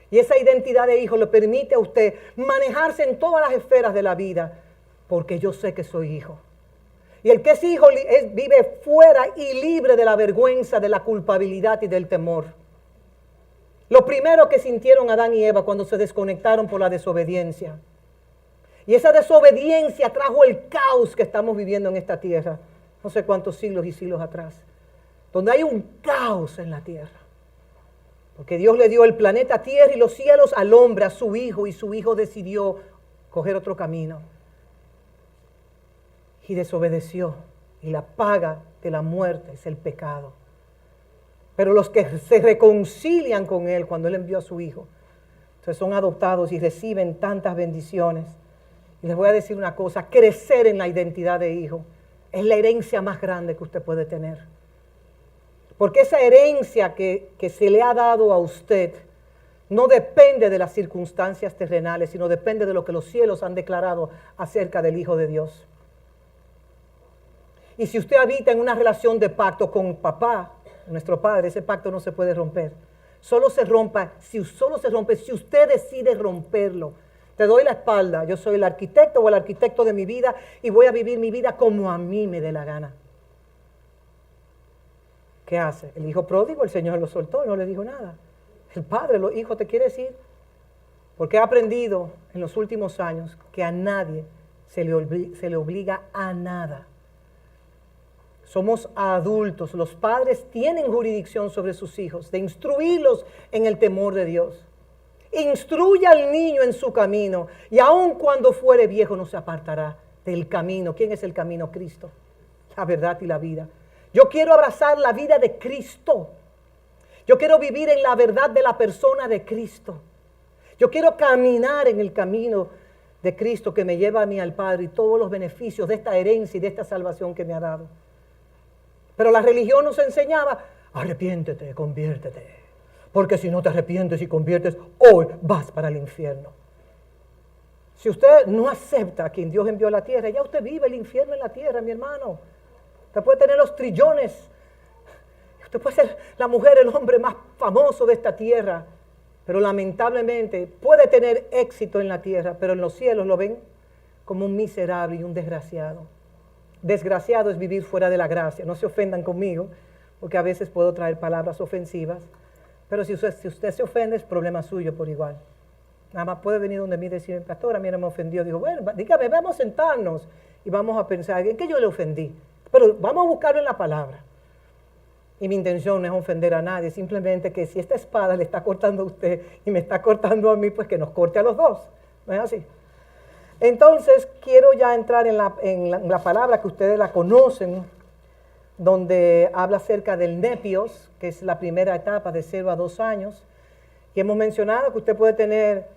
Y esa identidad de hijo le permite a usted manejarse en todas las esferas de la vida, porque yo sé que soy hijo. Y el que es hijo vive fuera y libre de la vergüenza, de la culpabilidad y del temor. Lo primero que sintieron Adán y Eva cuando se desconectaron por la desobediencia. Y esa desobediencia trajo el caos que estamos viviendo en esta tierra, no sé cuántos siglos y siglos atrás, donde hay un caos en la tierra. Porque Dios le dio el planeta Tierra y los cielos al hombre, a su hijo, y su hijo decidió coger otro camino. Y desobedeció. Y la paga de la muerte es el pecado. Pero los que se reconcilian con Él cuando Él envió a su hijo, entonces son adoptados y reciben tantas bendiciones. Y les voy a decir una cosa, crecer en la identidad de hijo es la herencia más grande que usted puede tener. Porque esa herencia que se le ha dado a usted no depende de las circunstancias terrenales, sino depende de lo que los cielos han declarado acerca del Hijo de Dios. Y si usted habita en una relación de pacto con papá, nuestro Padre, ese pacto no se puede romper. Solo se rompe si usted decide romperlo. Te doy la espalda, yo soy el arquitecto o el arquitecto de mi vida y voy a vivir mi vida como a mí me dé la gana. ¿Qué hace? El hijo pródigo, el Señor lo soltó y no le dijo nada. El padre, los hijos, te quiere decir, porque he aprendido en los últimos años que a nadie se le obliga a nada. Somos adultos, los padres tienen jurisdicción sobre sus hijos, de instruirlos en el temor de Dios. Instruye al niño en su camino y aun cuando fuere viejo no se apartará del camino. ¿Quién es el camino? Cristo, la verdad y la vida. Yo quiero abrazar la vida de Cristo. Yo quiero vivir en la verdad de la persona de Cristo. Yo quiero caminar en el camino de Cristo que me lleva a mí al Padre y todos los beneficios de esta herencia y de esta salvación que me ha dado. Pero la religión nos enseñaba, arrepiéntete, conviértete, porque si no te arrepientes y conviertes, hoy vas para el infierno. Si usted no acepta a quien Dios envió a la tierra, ya usted vive el infierno en la tierra, mi hermano. Usted puede tener los trillones, usted puede ser la mujer, el hombre más famoso de esta tierra, pero lamentablemente puede tener éxito en la tierra, pero en los cielos lo ven como un miserable y un desgraciado. Desgraciado es vivir fuera de la gracia. No se ofendan conmigo, porque a veces puedo traer palabras ofensivas, pero si usted se ofende es problema suyo por igual. Nada más puede venir donde mí y decir, pastor, a mí no me ofendió. Digo, bueno, dígame, vamos a sentarnos y vamos a pensar, ¿en qué yo le ofendí? Pero vamos a buscarlo en la palabra. Y mi intención no es ofender a nadie, simplemente que si esta espada le está cortando a usted y me está cortando a mí, pues que nos corte a los dos. ¿No es así? Entonces, quiero ya entrar en la palabra que ustedes la conocen, donde habla acerca del nepios, que es la primera etapa de 0 a 2 años. Y hemos mencionado que usted puede tener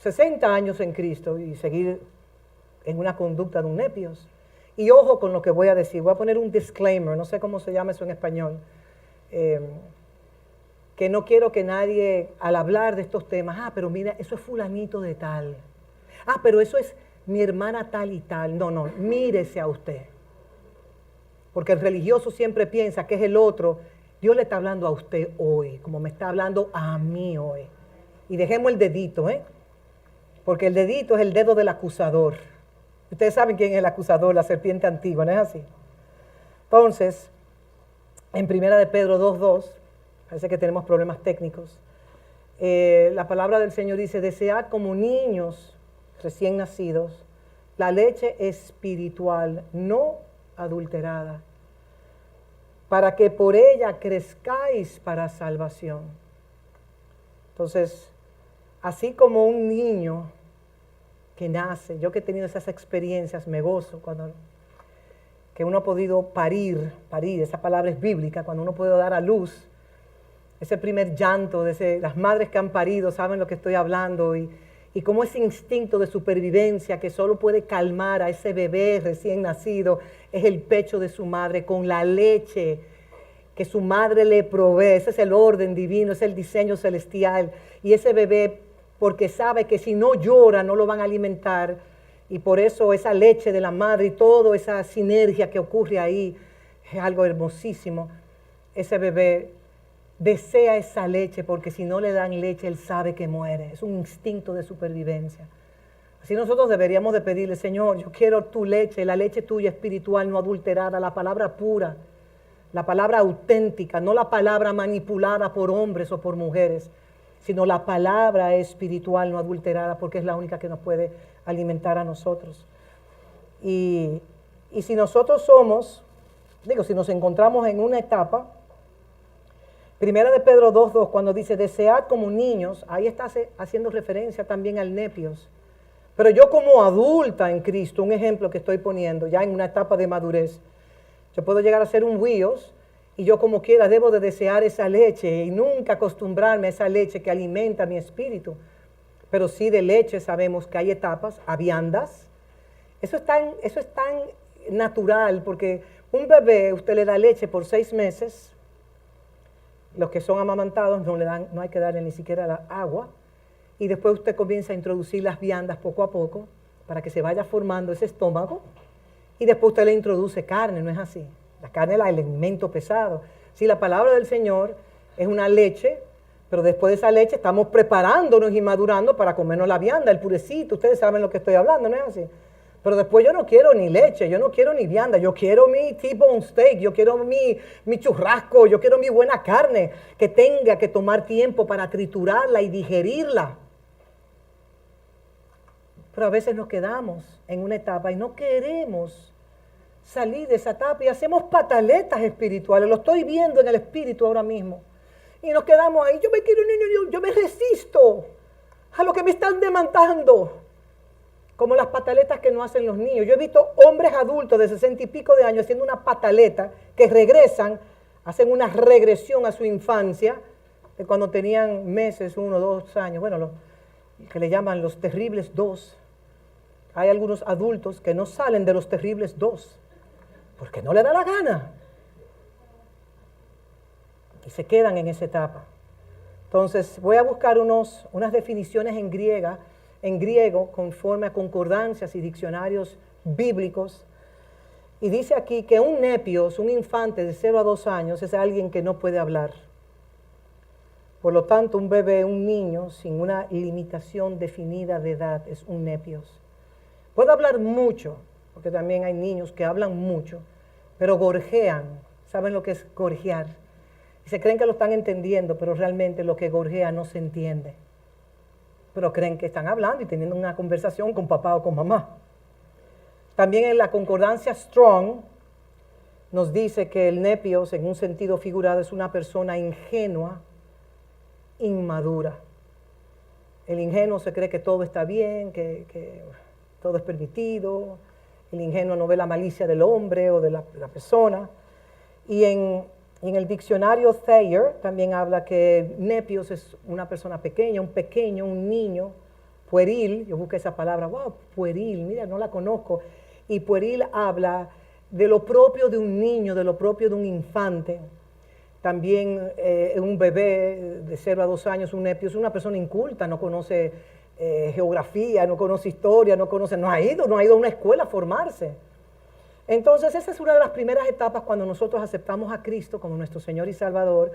60 años en Cristo y seguir en una conducta de un nepios. Y ojo con lo que voy a decir, voy a poner un disclaimer, no sé cómo se llama eso en español, que no quiero que nadie al hablar de estos temas, pero mira, eso es fulanito de tal, pero eso es mi hermana tal y tal. No, mírese a usted, porque el religioso siempre piensa que es el otro. Dios le está hablando a usted hoy, como me está hablando a mí hoy. Y dejemos el dedito, porque el dedito es el dedo del acusador. Ustedes saben quién es el acusador, la serpiente antigua, ¿no es así? Entonces, en 1 de Pedro 2:2, parece que tenemos problemas técnicos, la palabra del Señor dice, desead como niños recién nacidos la leche espiritual, no adulterada, para que por ella crezcáis para salvación. Entonces, así como un niño que nace, yo que he tenido esas experiencias, me gozo cuando que uno ha podido parir, esa palabra es bíblica, cuando uno puede dar a luz, ese primer llanto, las madres que han parido saben lo que estoy hablando, y como ese instinto de supervivencia que solo puede calmar a ese bebé recién nacido, es el pecho de su madre con la leche que su madre le provee. Ese es el orden divino, es el diseño celestial, y ese bebé, porque sabe que si no llora no lo van a alimentar, y por eso esa leche de la madre y toda esa sinergia que ocurre ahí es algo hermosísimo. Ese bebé desea esa leche porque si no le dan leche él sabe que muere, es un instinto de supervivencia. Así nosotros deberíamos de pedirle, Señor, yo quiero tu leche, la leche tuya espiritual no adulterada, la palabra pura, la palabra auténtica, no la palabra manipulada por hombres o por mujeres, sino la palabra espiritual no adulterada, porque es la única que nos puede alimentar a nosotros. Y si nosotros si nos encontramos en una etapa, 1 de Pedro 2:2, cuando dice, desead como niños, ahí está haciendo referencia también al nepios. Pero yo como adulta en Cristo, un ejemplo que estoy poniendo, ya en una etapa de madurez, yo puedo llegar a ser un huíos, y yo como quiera debo de desear esa leche y nunca acostumbrarme a esa leche que alimenta mi espíritu. Pero sí de leche sabemos que hay etapas, a viandas. Eso es tan natural, porque un bebé usted le da leche por 6 meses, los que son amamantados no hay que darle ni siquiera la agua, y después usted comienza a introducir las viandas poco a poco para que se vaya formando ese estómago, y después usted le introduce carne, ¿no es así? La carne es el alimento pesado. Sí, la palabra del Señor es una leche, pero después de esa leche estamos preparándonos y madurando para comernos la vianda, el purecito. Ustedes saben lo que estoy hablando, ¿no es así? Pero después yo no quiero ni leche, yo no quiero ni vianda, yo quiero mi T-bone steak, yo quiero mi churrasco, yo quiero mi buena carne, que tenga que tomar tiempo para triturarla y digerirla. Pero a veces nos quedamos en una etapa y no queremos salir de esa etapa y hacemos pataletas espirituales. Lo estoy viendo en el espíritu ahora mismo. Y nos quedamos ahí, yo me resisto a lo que me están demandando. como las pataletas que no hacen los niños. Yo he visto hombres adultos de 60 y pico de años haciendo una pataleta que regresan, hacen una regresión a su infancia, de cuando tenían meses, 1 o 2 años, bueno, lo que le llaman los terribles 2. Hay algunos adultos que no salen de los terribles 2, porque no le da la gana. Y se quedan en esa etapa. Entonces voy a buscar unas definiciones en griego, conforme a concordancias y diccionarios bíblicos. Y dice aquí que un nepios, un infante de 0 a 2 años, es alguien que no puede hablar. Por lo tanto, un bebé, un niño, sin una limitación definida de edad, es un nepios. Puede hablar mucho, porque también hay niños que hablan mucho, pero gorjean. ¿Saben lo que es gorjear? Y se creen que lo están entendiendo, pero realmente lo que gorjea no se entiende. Pero creen que están hablando y teniendo una conversación con papá o con mamá. También en la concordancia Strong nos dice que el nepios, en un sentido figurado, es una persona ingenua, inmadura. El ingenuo se cree que todo está bien, que todo es permitido. El ingenuo no ve la malicia del hombre o de la persona. Y en el diccionario Thayer también habla que nepios es una persona pequeña, un niño, pueril. Yo busqué esa palabra, wow, pueril, mira, no la conozco. Y pueril habla de lo propio de un niño, de lo propio de un infante. También un bebé de 0 a 2 años, un nepio, es una persona inculta, no conoce geografía, no conoce historia, no ha ido a una escuela a formarse. Entonces esa es una de las primeras etapas cuando nosotros aceptamos a Cristo como nuestro Señor y Salvador,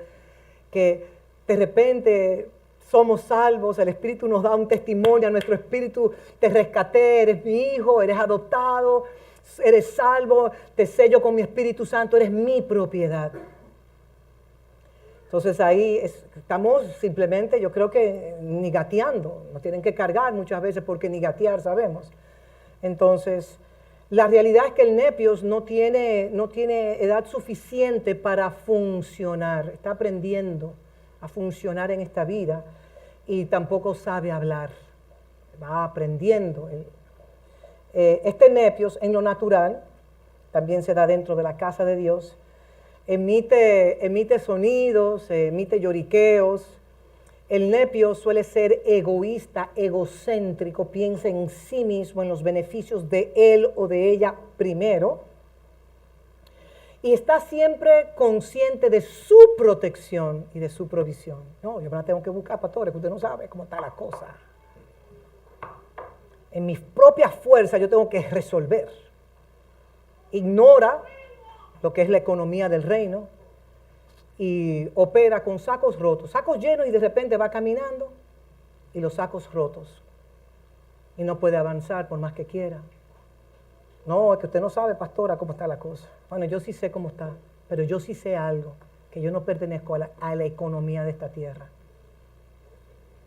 que de repente somos salvos, el Espíritu nos da un testimonio, a nuestro espíritu te rescaté, eres mi hijo, eres adoptado, eres salvo, te sello con mi Espíritu Santo, eres mi propiedad. Entonces ahí estamos simplemente, yo creo que ni gateando, nos tienen que cargar muchas veces porque ni gatear sabemos. Entonces, la realidad es que el nepios no tiene edad suficiente para funcionar, está aprendiendo a funcionar en esta vida y tampoco sabe hablar, va aprendiendo. Este nepios en lo natural también se da dentro de la casa de Dios. Emite sonidos, emite lloriqueos. El nepio suele ser egoísta, egocéntrico, piensa en sí mismo, en los beneficios de él o de ella primero. Y está siempre consciente de su protección y de su provisión. No, yo me la tengo que buscar, pastores, que usted no sabe cómo está la cosa. En mis propias fuerzas yo tengo que resolver. Ignora lo que es la economía del reino, y opera con sacos rotos, sacos llenos y de repente va caminando y los sacos rotos. Y no puede avanzar por más que quiera. No, es que usted no sabe, pastora, cómo está la cosa. Bueno, yo sí sé cómo está, pero yo sí sé algo, que yo no pertenezco a la economía de esta tierra.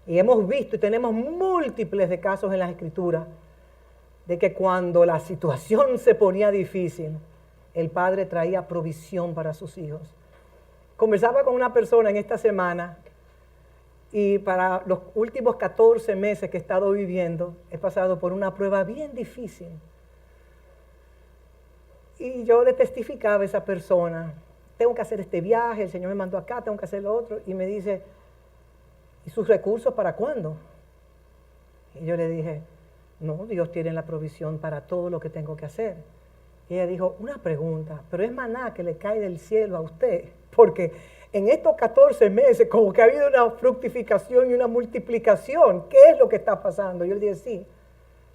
Y hemos visto y tenemos múltiples de casos en las Escrituras de que cuando la situación se ponía difícil, el Padre traía provisión para sus hijos. Conversaba con una persona en esta semana y para los últimos 14 meses que he estado viviendo, he pasado por una prueba bien difícil. Y yo le testificaba a esa persona, tengo que hacer este viaje, el Señor me mandó acá, tengo que hacer lo otro. Y me dice, ¿y sus recursos para cuándo? Y yo le dije, no, Dios tiene la provisión para todo lo que tengo que hacer. Y ella dijo, una pregunta, pero es maná que le cae del cielo a usted, porque en estos 14 meses como que ha habido una fructificación y una multiplicación. ¿Qué es lo que está pasando? Yo le dije, sí,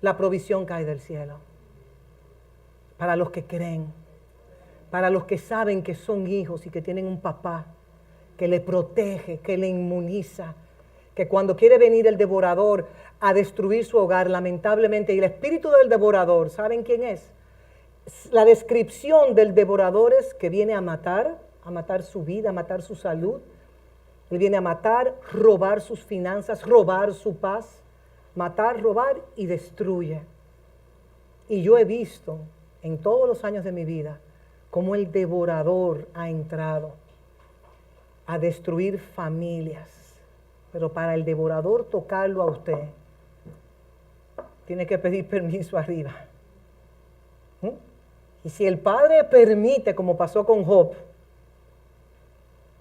la provisión cae del cielo. Para los que creen, para los que saben que son hijos y que tienen un papá que le protege, que le inmuniza, que cuando quiere venir el devorador a destruir su hogar, lamentablemente, y el espíritu del devorador, ¿saben quién es? La descripción del devorador es que viene a matar su vida, a matar su salud. Él viene a matar, robar sus finanzas, robar su paz, matar, robar y destruye. Y yo he visto en todos los años de mi vida cómo el devorador ha entrado a destruir familias. Pero para el devorador tocarlo a usted, tiene que pedir permiso arriba. ¿Mm? Y si el Padre permite, como pasó con Job,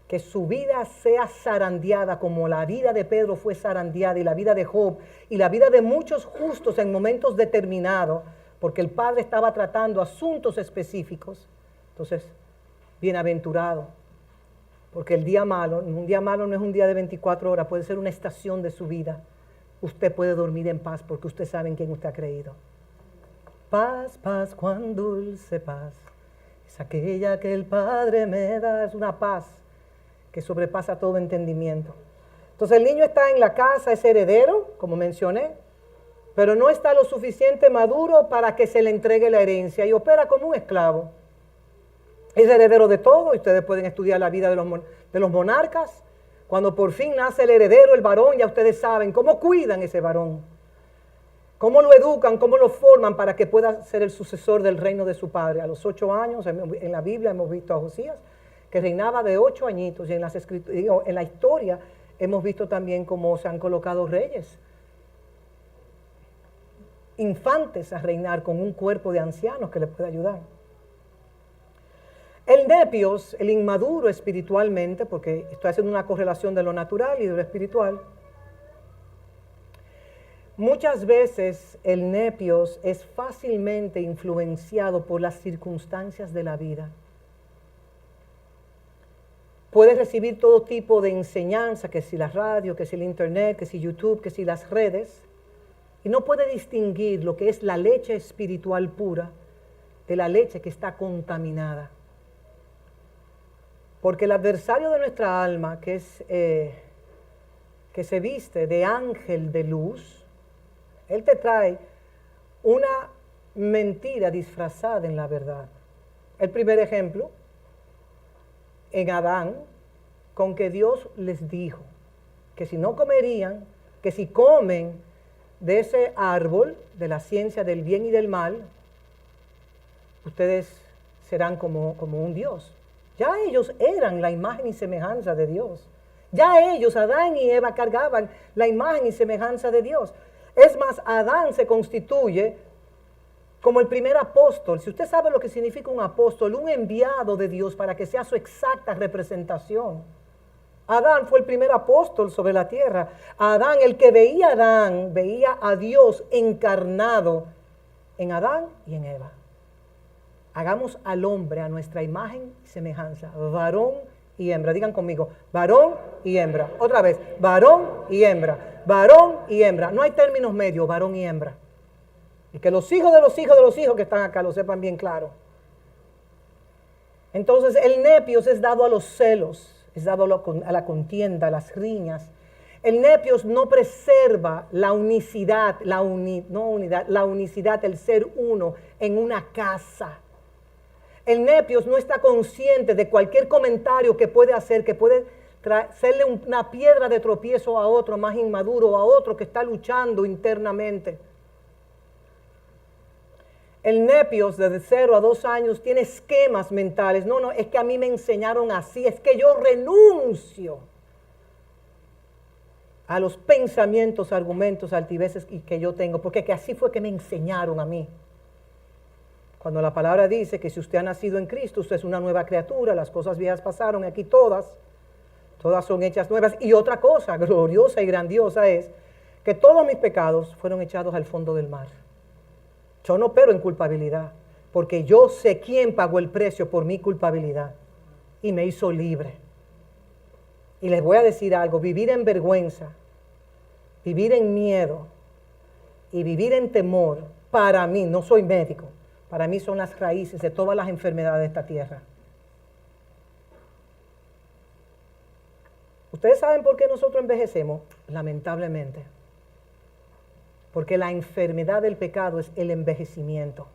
que su vida sea zarandeada como la vida de Pedro fue zarandeada y la vida de Job y la vida de muchos justos en momentos determinados, porque el Padre estaba tratando asuntos específicos, entonces, bienaventurado, porque un día malo no es un día de 24 horas, puede ser una estación de su vida. Usted puede dormir en paz porque usted sabe en quién usted ha creído. Paz, paz, cuán dulce paz, es aquella que el Padre me da, es una paz que sobrepasa todo entendimiento. Entonces el niño está en la casa, es heredero, como mencioné, pero no está lo suficiente maduro para que se le entregue la herencia y opera como un esclavo. Es heredero de todo, y ustedes pueden estudiar la vida de los monarcas. Cuando por fin nace el heredero, el varón, ya ustedes saben cómo cuidan ese varón, cómo lo educan, cómo lo forman para que pueda ser el sucesor del reino de su padre. A los 8 años, en la Biblia hemos visto a Josías, que reinaba de 8 añitos, y en la historia hemos visto también cómo se han colocado reyes, infantes a reinar con un cuerpo de ancianos que les puede ayudar. El nepios, el inmaduro espiritualmente, porque estoy haciendo una correlación de lo natural y de lo espiritual, muchas veces el nepios es fácilmente influenciado por las circunstancias de la vida. Puede recibir todo tipo de enseñanza, que si la radio, que si el internet, que si YouTube, que si las redes, y no puede distinguir lo que es la leche espiritual pura de la leche que está contaminada. Porque el adversario de nuestra alma, que se viste de ángel de luz, él te trae una mentira disfrazada en la verdad. El primer ejemplo, en Adán, con que Dios les dijo que si no comerían, que si comen de ese árbol de la ciencia del bien y del mal, ustedes serán como un Dios. Ya ellos eran la imagen y semejanza de Dios. Ya ellos, Adán y Eva, cargaban la imagen y semejanza de Dios. Es más, Adán se constituye como el primer apóstol. Si usted sabe lo que significa un apóstol, un enviado de Dios para que sea su exacta representación. Adán fue el primer apóstol sobre la tierra. Adán, el que veía a Adán, veía a Dios encarnado en Adán y en Eva. Hagamos al hombre a nuestra imagen y semejanza, varón y hembra. Digan conmigo, varón y hembra. Otra vez, varón y hembra, varón y hembra. No hay términos medios, varón y hembra. Y que los hijos de los hijos de los hijos que están acá lo sepan bien claro. Entonces el nepios es dado a los celos, es dado a la contienda, a las riñas. El nepios no preserva la unicidad, la unicidad, el ser uno en una casa. El nepios no está consciente de cualquier comentario que puede hacer, que puede hacerle una piedra de tropiezo a otro más inmaduro, a otro que está luchando internamente. El nepios desde 0 a 2 años tiene esquemas mentales. No, es que a mí me enseñaron así, es que yo renuncio a los pensamientos, argumentos, altiveces que yo tengo, porque que así fue que me enseñaron a mí. Cuando la palabra dice que si usted ha nacido en Cristo, usted es una nueva criatura, las cosas viejas pasaron, aquí todas son hechas nuevas. Y otra cosa gloriosa y grandiosa es que todos mis pecados fueron echados al fondo del mar. Yo no opero en culpabilidad, porque yo sé quién pagó el precio por mi culpabilidad y me hizo libre. Y les voy a decir algo, vivir en vergüenza, vivir en miedo y vivir en temor, para mí, no soy médico, para mí son las raíces de todas las enfermedades de esta tierra. ¿Ustedes saben por qué nosotros envejecemos? Lamentablemente. Porque la enfermedad del pecado es el envejecimiento.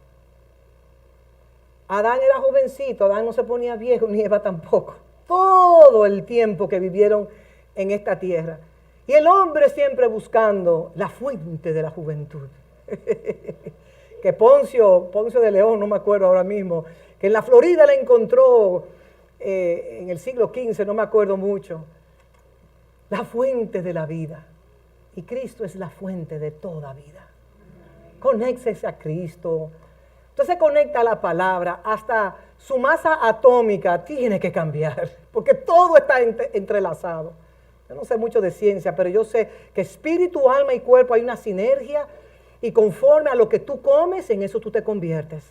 Adán era jovencito, Adán no se ponía viejo, ni Eva tampoco. Todo el tiempo que vivieron en esta tierra. Y el hombre siempre buscando la fuente de la juventud. Que Poncio de León, no me acuerdo ahora mismo, que en la Florida la encontró en el siglo XV, no me acuerdo mucho. La fuente de la vida. Y Cristo es la fuente de toda vida. conéctese a Cristo. Usted se conecta a la palabra, hasta su masa atómica tiene que cambiar, porque todo está entrelazado. Yo no sé mucho de ciencia, pero yo sé que espíritu, alma y cuerpo hay una sinergia, y conforme a lo que tú comes, en eso tú te conviertes.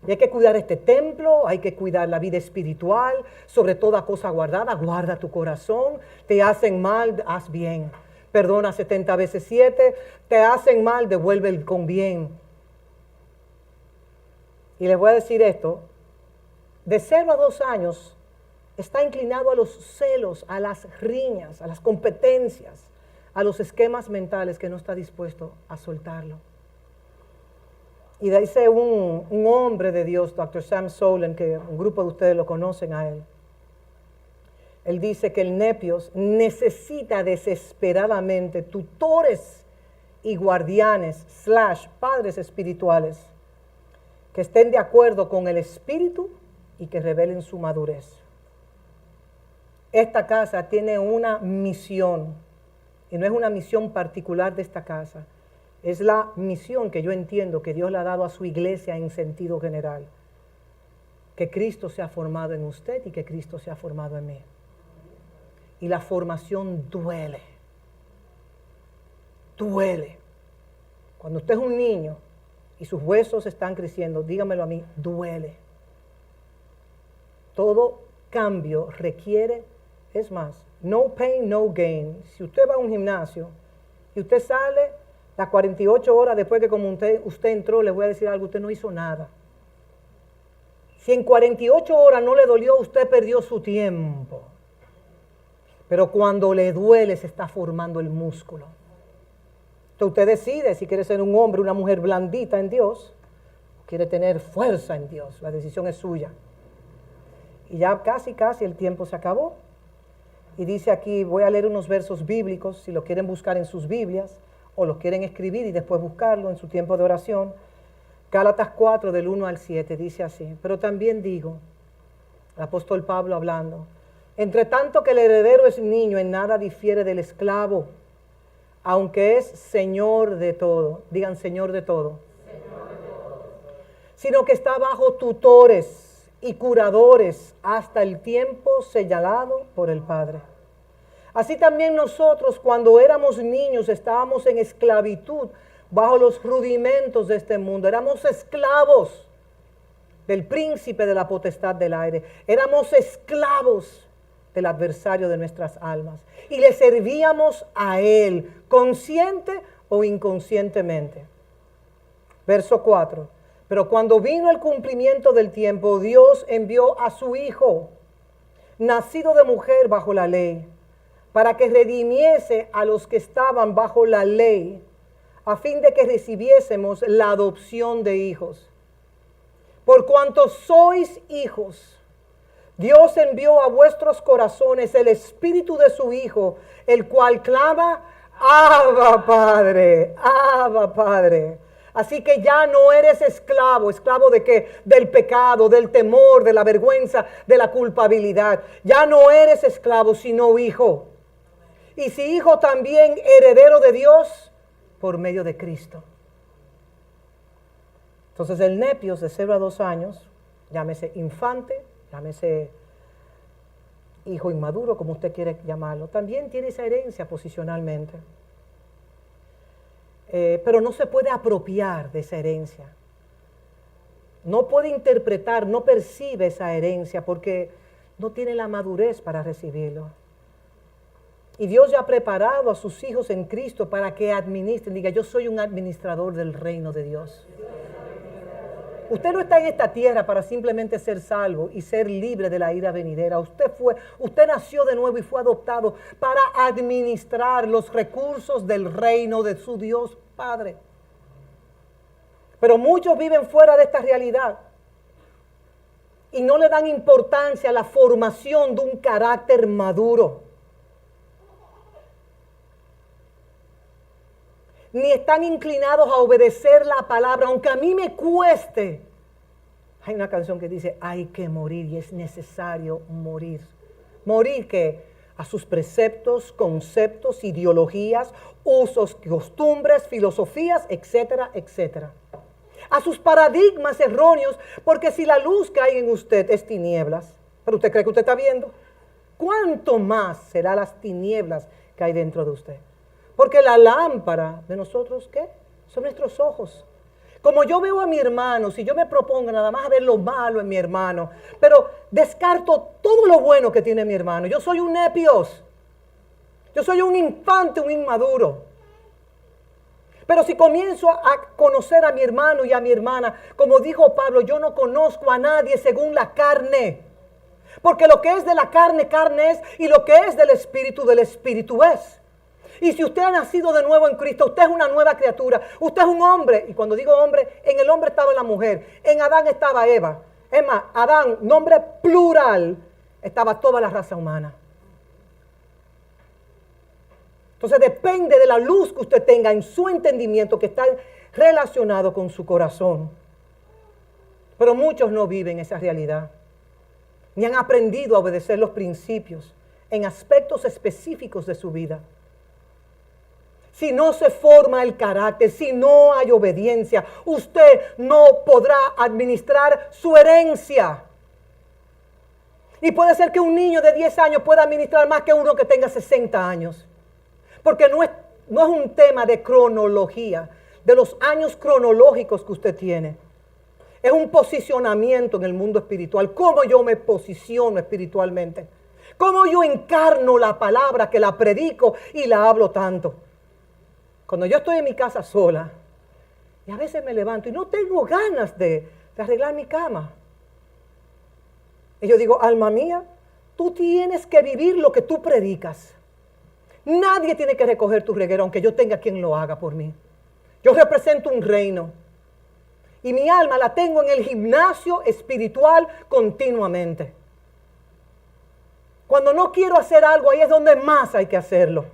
Y hay que cuidar este templo, hay que cuidar la vida espiritual, sobre toda cosa guardada, guarda tu corazón. Te hacen mal, haz bien. Perdona 70 veces 7, te hacen mal, devuelve con bien. Y les voy a decir esto, de 0 a 2 años está inclinado a los celos, a las riñas, a las competencias, a los esquemas mentales que no está dispuesto a soltarlo. Y dice un hombre de Dios, Dr. Sam Solen, que un grupo de ustedes lo conocen a él. Él dice que el nepios necesita desesperadamente tutores y guardianes / padres espirituales que estén de acuerdo con el espíritu y que revelen su madurez. Esta casa tiene una misión, y no es una misión particular de esta casa. Es la misión que yo entiendo que Dios le ha dado a su iglesia en sentido general. Que Cristo sea formado en usted y que Cristo sea formado en mí. Y la formación duele. Duele. Cuando usted es un niño y sus huesos están creciendo, dígamelo a mí, duele. Todo cambio requiere, es más, no pain, no gain. Si usted va a un gimnasio y usted sale las 48 horas después que como usted entró, le voy a decir algo, usted no hizo nada. Si en 48 horas no le dolió, usted perdió su tiempo. Pero cuando le duele, se está formando el músculo. Entonces usted decide si quiere ser un hombre, una mujer blandita en Dios, o quiere tener fuerza en Dios. La decisión es suya. Y ya casi el tiempo se acabó. Y dice aquí, voy a leer unos versos bíblicos, si lo quieren buscar en sus Biblias, o los quieren escribir y después buscarlo en su tiempo de oración. Gálatas 4, del 1 al 7, dice así. Pero también digo, el apóstol Pablo hablando, entre tanto que el heredero es niño, en nada difiere del esclavo, aunque es señor de todo. Digan señor de todo. Señor de todo. Sino que está bajo tutores y curadores hasta el tiempo señalado por el Padre. Así también nosotros, cuando éramos niños, estábamos en esclavitud bajo los rudimentos de este mundo. Éramos esclavos del príncipe de la potestad del aire. Éramos esclavos del adversario de nuestras almas. Y le servíamos a él, consciente o inconscientemente. Verso 4. Pero cuando vino el cumplimiento del tiempo, Dios envió a su Hijo, nacido de mujer bajo la ley, para que redimiese a los que estaban bajo la ley, a fin de que recibiésemos la adopción de hijos. Por cuanto sois hijos, Dios envió a vuestros corazones el espíritu de su Hijo, el cual clama, Abba Padre, Abba Padre. Así que ya no eres esclavo. ¿Esclavo de qué? Del pecado, del temor, de la vergüenza, de la culpabilidad. Ya no eres esclavo, sino hijo. Y si hijo, también heredero de Dios por medio de Cristo. Entonces el nepios de 0 a 2 años, llámese infante, llámese hijo inmaduro, como usted quiere llamarlo, también tiene esa herencia posicionalmente. Pero no se puede apropiar de esa herencia. No puede interpretar, no percibe esa herencia porque no tiene la madurez para recibirlo. Y Dios ya ha preparado a sus hijos en Cristo para que administren. Diga, yo soy un administrador del reino de Dios. Usted no está en esta tierra para simplemente ser salvo y ser libre de la ira venidera. Usted nació de nuevo y fue adoptado para administrar los recursos del reino de su Dios Padre. Pero muchos viven fuera de esta realidad y no le dan importancia a la formación de un carácter maduro. Ni están inclinados a obedecer la palabra, aunque a mí me cueste. Hay una canción que dice, hay que morir y es necesario morir. ¿Morir qué? a sus preceptos, conceptos, ideologías, usos, costumbres, filosofías, etcétera, etcétera. A sus paradigmas erróneos, porque si la luz que hay en usted es tinieblas, pero usted cree que usted está viendo, ¿cuánto más será las tinieblas que hay dentro de usted? Porque la lámpara de nosotros, ¿qué? Son nuestros ojos. Como yo veo a mi hermano, si yo me propongo nada más a ver lo malo en mi hermano, pero descarto todo lo bueno que tiene mi hermano, yo soy un nepios, yo soy un infante, un inmaduro. Pero si comienzo a conocer a mi hermano y a mi hermana, como dijo Pablo, yo no conozco a nadie según la carne. Porque lo que es de la carne, carne es, y lo que es del espíritu es. Y si usted ha nacido de nuevo en Cristo, usted es una nueva criatura, usted es un hombre. Y cuando digo hombre, en el hombre estaba la mujer, en Adán estaba Eva. Es más, Adán, nombre plural, estaba toda la raza humana. Entonces depende de la luz que usted tenga en su entendimiento que está relacionado con su corazón. Pero muchos no viven esa realidad, ni han aprendido a obedecer los principios en aspectos específicos de su vida. Si no se forma el carácter, si no hay obediencia, usted no podrá administrar su herencia. Y puede ser que un niño de 10 años pueda administrar más que uno que tenga 60 años. Porque no es un tema de cronología, de los años cronológicos que usted tiene. Es un posicionamiento en el mundo espiritual. ¿Cómo yo me posiciono espiritualmente? ¿Cómo yo encarno la palabra que la predico y la hablo tanto? Cuando yo estoy en mi casa sola, y a veces me levanto y no tengo ganas de arreglar mi cama. Y yo digo, alma mía, tú tienes que vivir lo que tú predicas. Nadie tiene que recoger tu reguero, aunque yo tenga quien lo haga por mí. Yo represento un reino. Y mi alma la tengo en el gimnasio espiritual continuamente. Cuando no quiero hacer algo, ahí es donde más hay que hacerlo.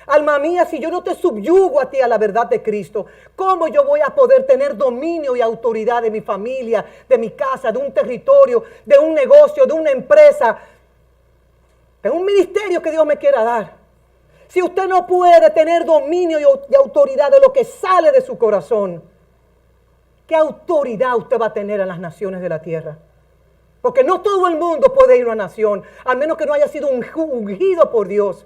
Alma mía, si yo no te subyugo a ti a la verdad de Cristo, ¿cómo yo voy a poder tener dominio y autoridad de mi familia, de mi casa, de un territorio, de un negocio, de una empresa, de un ministerio que Dios me quiera dar? Si usted no puede tener dominio y autoridad de lo que sale de su corazón, ¿qué autoridad usted va a tener en las naciones de la tierra? Porque no todo el mundo puede ir a una nación, al menos que no haya sido ungido por Dios.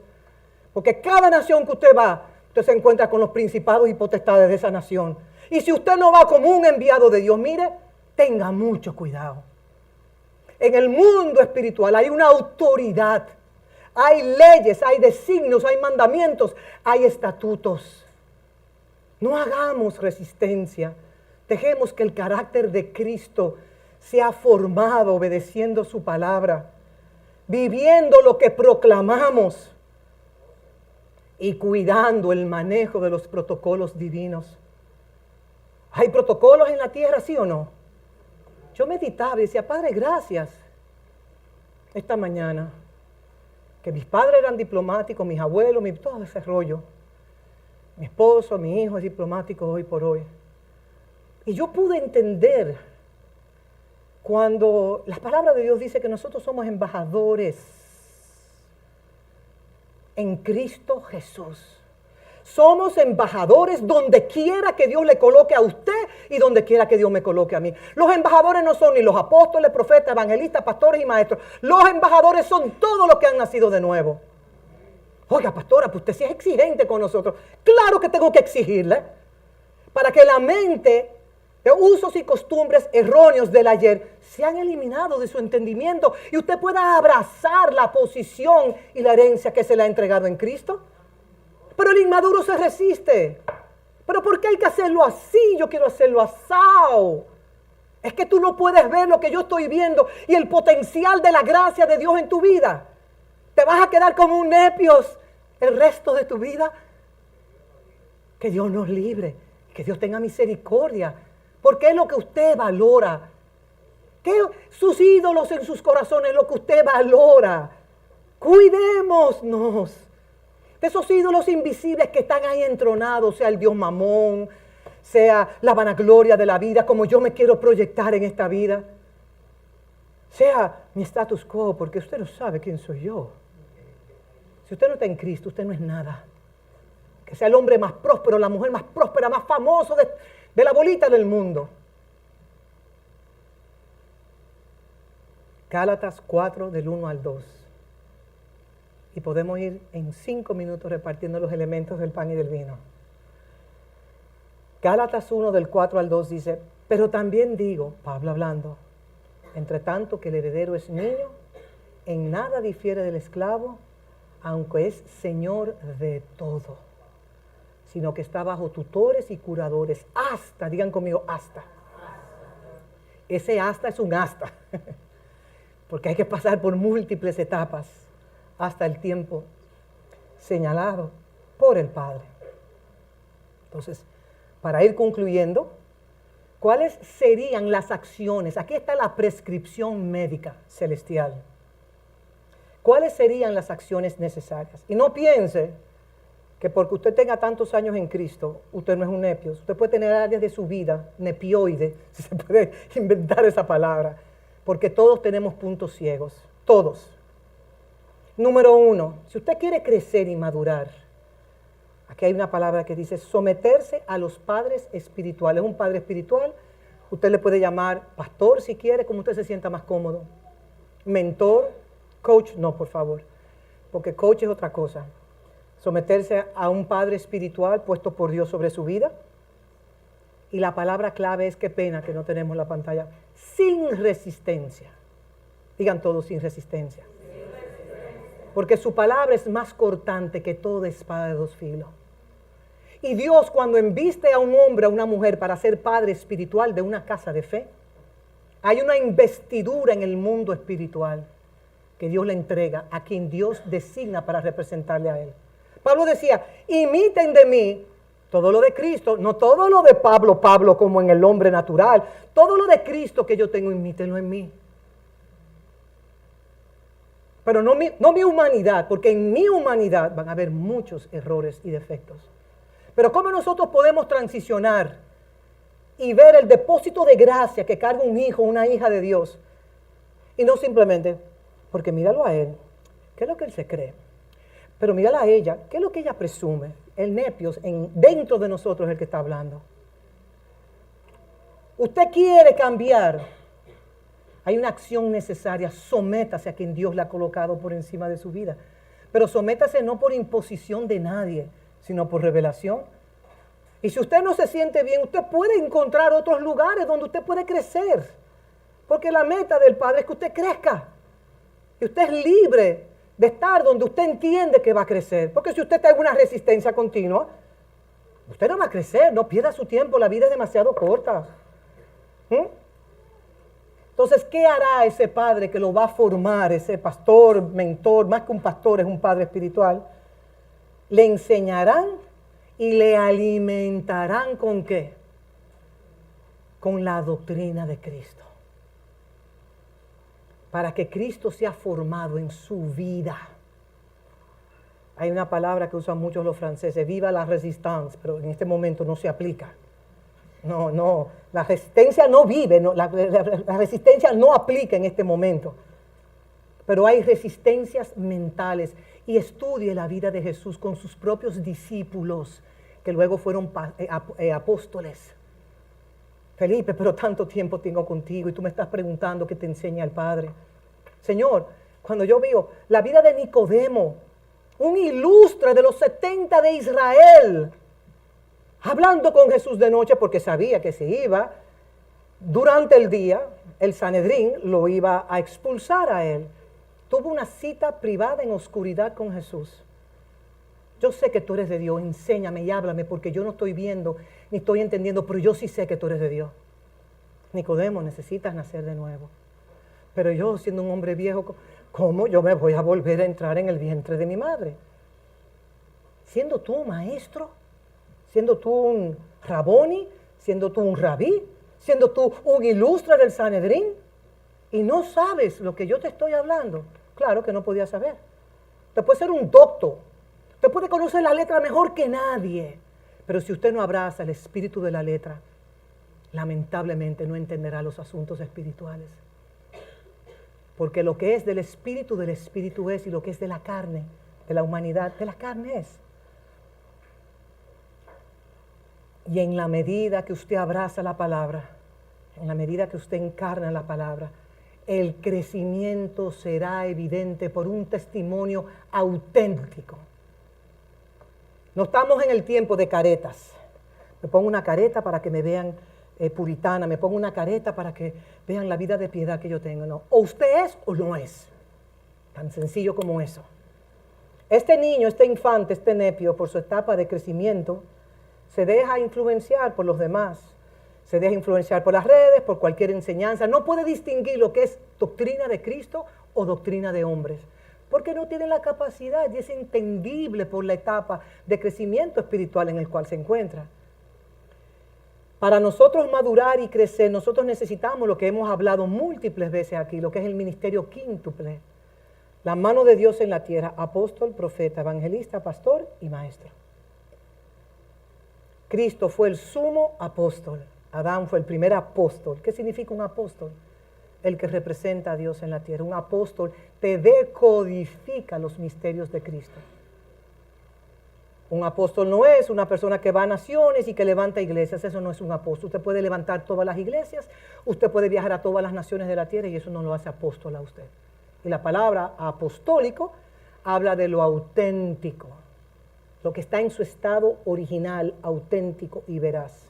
Porque cada nación que usted va, usted se encuentra con los principados y potestades de esa nación. Y si usted no va como un enviado de Dios, mire, tenga mucho cuidado. En el mundo espiritual hay una autoridad. Hay leyes, hay designios, hay mandamientos, hay estatutos. No hagamos resistencia. Dejemos que el carácter de Cristo sea formado obedeciendo su palabra, viviendo lo que proclamamos y cuidando el manejo de los protocolos divinos. ¿Hay protocolos en la tierra, sí o no? Yo meditaba y decía, Padre, gracias. Esta mañana, que mis padres eran diplomáticos, mis abuelos, todo ese rollo. Mi esposo, mi hijo es diplomático hoy por hoy. Y yo pude entender cuando la palabra de Dios dice que nosotros somos embajadores en Cristo Jesús. Somos embajadores donde quiera que Dios le coloque a usted y donde quiera que Dios me coloque a mí. Los embajadores no son ni los apóstoles, profetas, evangelistas, pastores y maestros. Los embajadores son todos los que han nacido de nuevo. Oiga, pastora, pues usted sí es exigente con nosotros. Claro que tengo que exigirle para que la mente de usos y costumbres erróneos del ayer sean eliminados de su entendimiento y usted pueda abrazar la posición y la herencia que se le ha entregado en Cristo. Pero el inmaduro se resiste. ¿Pero por qué hay que hacerlo así? Yo quiero hacerlo asao. Es que tú no puedes ver lo que yo estoy viendo y el potencial de la gracia de Dios en tu vida. ¿Te vas a quedar como un nepios el resto de tu vida? Que Dios nos libre, que Dios tenga misericordia. Porque es lo que usted valora. Que sus ídolos en sus corazones es lo que usted valora. Cuidémonos de esos ídolos invisibles que están ahí entronados, sea el Dios Mamón, sea la vanagloria de la vida, como yo me quiero proyectar en esta vida, sea mi status quo, porque usted no sabe quién soy yo. Si usted no está en Cristo, usted no es nada. Que sea el hombre más próspero, la mujer más próspera, más famoso de la bolita del mundo. Gálatas 4, del 1 al 2. Y podemos ir en 5 minutos repartiendo los elementos del pan y del vino. Gálatas 1, del 4 al 2 dice, pero también digo, Pablo hablando, entre tanto que el heredero es niño, en nada difiere del esclavo, aunque es señor de todo, sino que está bajo tutores y curadores, hasta, digan conmigo, hasta. Ese hasta es un hasta, porque hay que pasar por múltiples etapas hasta el tiempo señalado por el Padre. Entonces, para ir concluyendo, ¿cuáles serían las acciones? Aquí está la prescripción médica celestial. ¿Cuáles serían las acciones necesarias? Y no piense que porque usted tenga tantos años en Cristo, usted no es un nepio. Usted puede tener áreas de su vida, nepioide, si se puede inventar esa palabra, porque todos tenemos puntos ciegos, todos. Número 1, si usted quiere crecer y madurar, aquí hay una palabra que dice someterse a los padres espirituales. Un padre espiritual, usted le puede llamar pastor si quiere, como usted se sienta más cómodo. Mentor, coach, no, por favor, porque coach es otra cosa. Someterse a un padre espiritual puesto por Dios sobre su vida. Y la palabra clave es, qué pena que no tenemos la pantalla, sin resistencia. Digan todos, sin resistencia. Porque su palabra es más cortante que toda espada de dos filos. Y Dios, cuando embiste a un hombre, a una mujer para ser padre espiritual de una casa de fe, hay una investidura en el mundo espiritual que Dios le entrega a quien Dios designa para representarle a él. Pablo decía, imiten de mí todo lo de Cristo, no todo lo de Pablo como en el hombre natural, todo lo de Cristo que yo tengo, imítenlo en mí. Pero no mi humanidad, porque en mi humanidad van a haber muchos errores y defectos. Pero ¿cómo nosotros podemos transicionar y ver el depósito de gracia que carga un hijo, una hija de Dios? Y no simplemente, porque míralo a él, ¿qué es lo que él se cree? Pero mírala a ella, ¿qué es lo que ella presume? El nepios dentro de nosotros es el que está hablando. Usted quiere cambiar. Hay una acción necesaria, sométase a quien Dios le ha colocado por encima de su vida. Pero sométase no por imposición de nadie, sino por revelación. Y si usted no se siente bien, usted puede encontrar otros lugares donde usted puede crecer. Porque la meta del Padre es que usted crezca. Y usted es libre de estar donde usted entiende que va a crecer. Porque si usted está en una resistencia continua, usted no va a crecer, no pierda su tiempo, la vida es demasiado corta. Entonces, ¿qué hará ese padre que lo va a formar, ese pastor, mentor, más que un pastor, es un padre espiritual? Le enseñarán y le alimentarán ¿con qué? Con la doctrina de Cristo. Para que Cristo sea formado en su vida. Hay una palabra que usan muchos los franceses, viva la resistance, pero en este momento no se aplica. No, la resistencia no vive, la resistencia no aplica en este momento. Pero hay resistencias mentales. Y estudie la vida de Jesús con sus propios discípulos, que luego fueron apóstoles. Felipe, pero tanto tiempo tengo contigo y tú me estás preguntando qué te enseña el Padre. Señor, cuando yo veo la vida de Nicodemo, un ilustre de los 70 de Israel, hablando con Jesús de noche porque sabía que si iba durante el día, el Sanedrín lo iba a expulsar a él. Tuvo una cita privada en oscuridad con Jesús. Yo sé que tú eres de Dios, enséñame y háblame porque yo no estoy viendo ni estoy entendiendo, pero yo sí sé que tú eres de Dios. Nicodemo, necesitas nacer de nuevo. Pero yo, siendo un hombre viejo, ¿cómo yo me voy a volver a entrar en el vientre de mi madre? Siendo tú un maestro, siendo tú un raboni, siendo tú un rabí, siendo tú un ilustre del Sanedrín, y no sabes lo que yo te estoy hablando. Claro que no podía saber. Usted puede ser un doctor, usted puede conocer la letra mejor que nadie, pero si usted no abraza el espíritu de la letra, lamentablemente no entenderá los asuntos espirituales. Porque lo que es del espíritu es, y lo que es de la carne de la humanidad, de la carne es. Y en la medida que usted abraza la palabra, en la medida que usted encarna la palabra, el crecimiento será evidente por un testimonio auténtico. No estamos en el tiempo de caretas. Me pongo una careta para que me vean puritana, me pongo una careta para que vean la vida de piedad que yo tengo. No, o usted es o no es. Tan sencillo como eso. Este niño, este infante, este nepio, por su etapa de crecimiento, se deja influenciar por los demás, se deja influenciar por las redes, por cualquier enseñanza. No puede distinguir lo que es doctrina de Cristo o doctrina de hombres, porque no tiene la capacidad y es entendible por la etapa de crecimiento espiritual en el cual se encuentra. Para nosotros madurar y crecer, nosotros necesitamos lo que hemos hablado múltiples veces aquí, lo que es el ministerio quíntuple. La mano de Dios en la tierra, apóstol, profeta, evangelista, pastor y maestro. Cristo fue el sumo apóstol. Adán fue el primer apóstol. ¿Qué significa un apóstol? El que representa a Dios en la tierra. Un apóstol te decodifica los misterios de Cristo. Un apóstol no es una persona que va a naciones y que levanta iglesias. Eso no es un apóstol. Usted puede levantar todas las iglesias, usted puede viajar a todas las naciones de la tierra y eso no lo hace apóstol a usted. Y la palabra apostólico habla de lo auténtico, lo que está en su estado original, auténtico y veraz.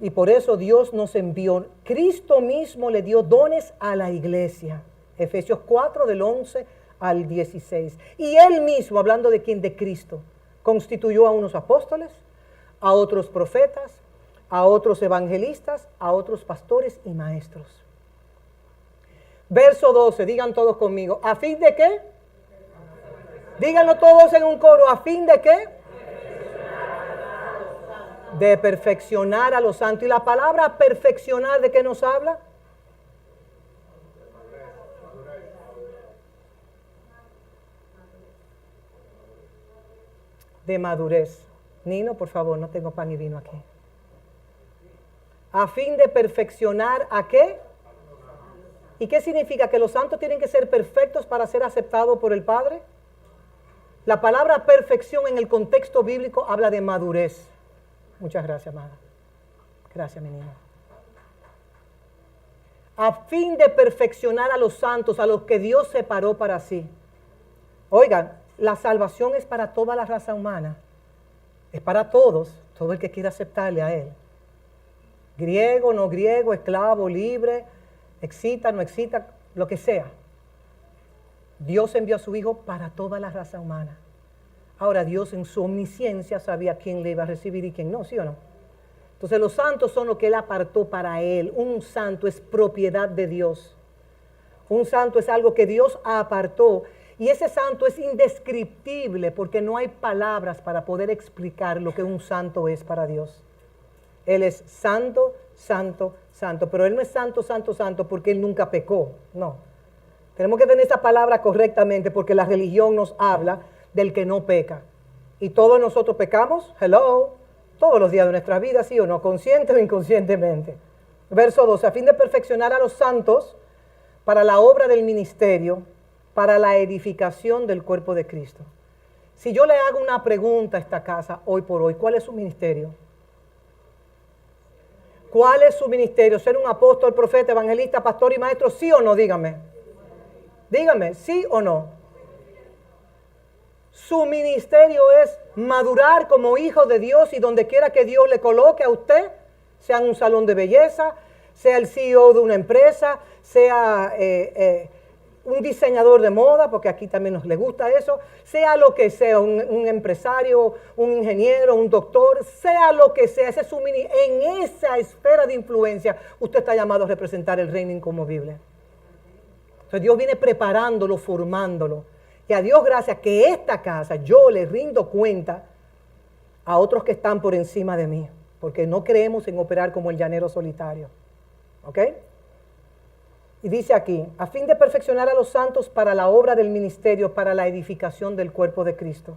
Y por eso Dios nos envió. Cristo mismo le dio dones a la iglesia. Efesios 4 del 11 al 16. Y Él mismo, hablando de quién, de Cristo, constituyó a unos apóstoles, a otros profetas, a otros evangelistas, a otros pastores y maestros. Verso 12, digan todos conmigo. ¿A fin de qué? Díganlo todos en un coro. ¿A fin de qué? De perfeccionar a los santos. ¿Y la palabra perfeccionar de qué nos habla? De madurez. Nino, por favor, no tengo pan y vino aquí. A fin de perfeccionar ¿a qué? ¿Y qué significa? ¿Que los santos tienen que ser perfectos para ser aceptados por el Padre? La palabra perfección en el contexto bíblico habla de madurez. Muchas gracias, amada. Gracias, mi niño. A fin de perfeccionar a los santos, a los que Dios separó para sí. Oigan, la salvación es para toda la raza humana. Es para todos, todo el que quiera aceptarle a Él. Griego, no griego, esclavo, libre, excita, no excita, lo que sea. Dios envió a su Hijo para toda la raza humana. Ahora Dios en su omnisciencia sabía quién le iba a recibir y quién no, ¿sí o no? Entonces los santos son lo que Él apartó para Él. Un santo es propiedad de Dios. Un santo es algo que Dios apartó. Y ese santo es indescriptible porque no hay palabras para poder explicar lo que un santo es para Dios. Él es santo, santo, santo. Pero Él no es santo, santo, santo porque Él nunca pecó. No. Tenemos que tener esa palabra correctamente porque la religión nos habla del que no peca. Y todos nosotros pecamos, hello, todos los días de nuestra vida, sí o no, consciente o inconscientemente. Verso 12, a fin de perfeccionar a los santos para la obra del ministerio, para la edificación del cuerpo de Cristo. Si yo le hago una pregunta a esta casa hoy por hoy, ¿cuál es su ministerio? ¿Cuál es su ministerio? ¿Ser un apóstol, profeta, evangelista, pastor y maestro? ¿Sí o no? Dígame. Dígame, ¿sí o no? Su ministerio es madurar como hijo de Dios y donde quiera que Dios le coloque a usted, sea en un salón de belleza, sea el CEO de una empresa, sea un diseñador de moda, porque aquí también nos le gusta eso, sea lo que sea, un empresario, un ingeniero, un doctor, sea lo que sea, ese es su en esa esfera de influencia, usted está llamado a representar el reino inconmovible. Entonces Dios viene preparándolo, formándolo. Y a Dios gracias que esta casa yo le rindo cuenta a otros que están por encima de mí, porque no creemos en operar como el llanero solitario. ¿Ok? Y dice aquí, a fin de perfeccionar a los santos para la obra del ministerio, para la edificación del cuerpo de Cristo.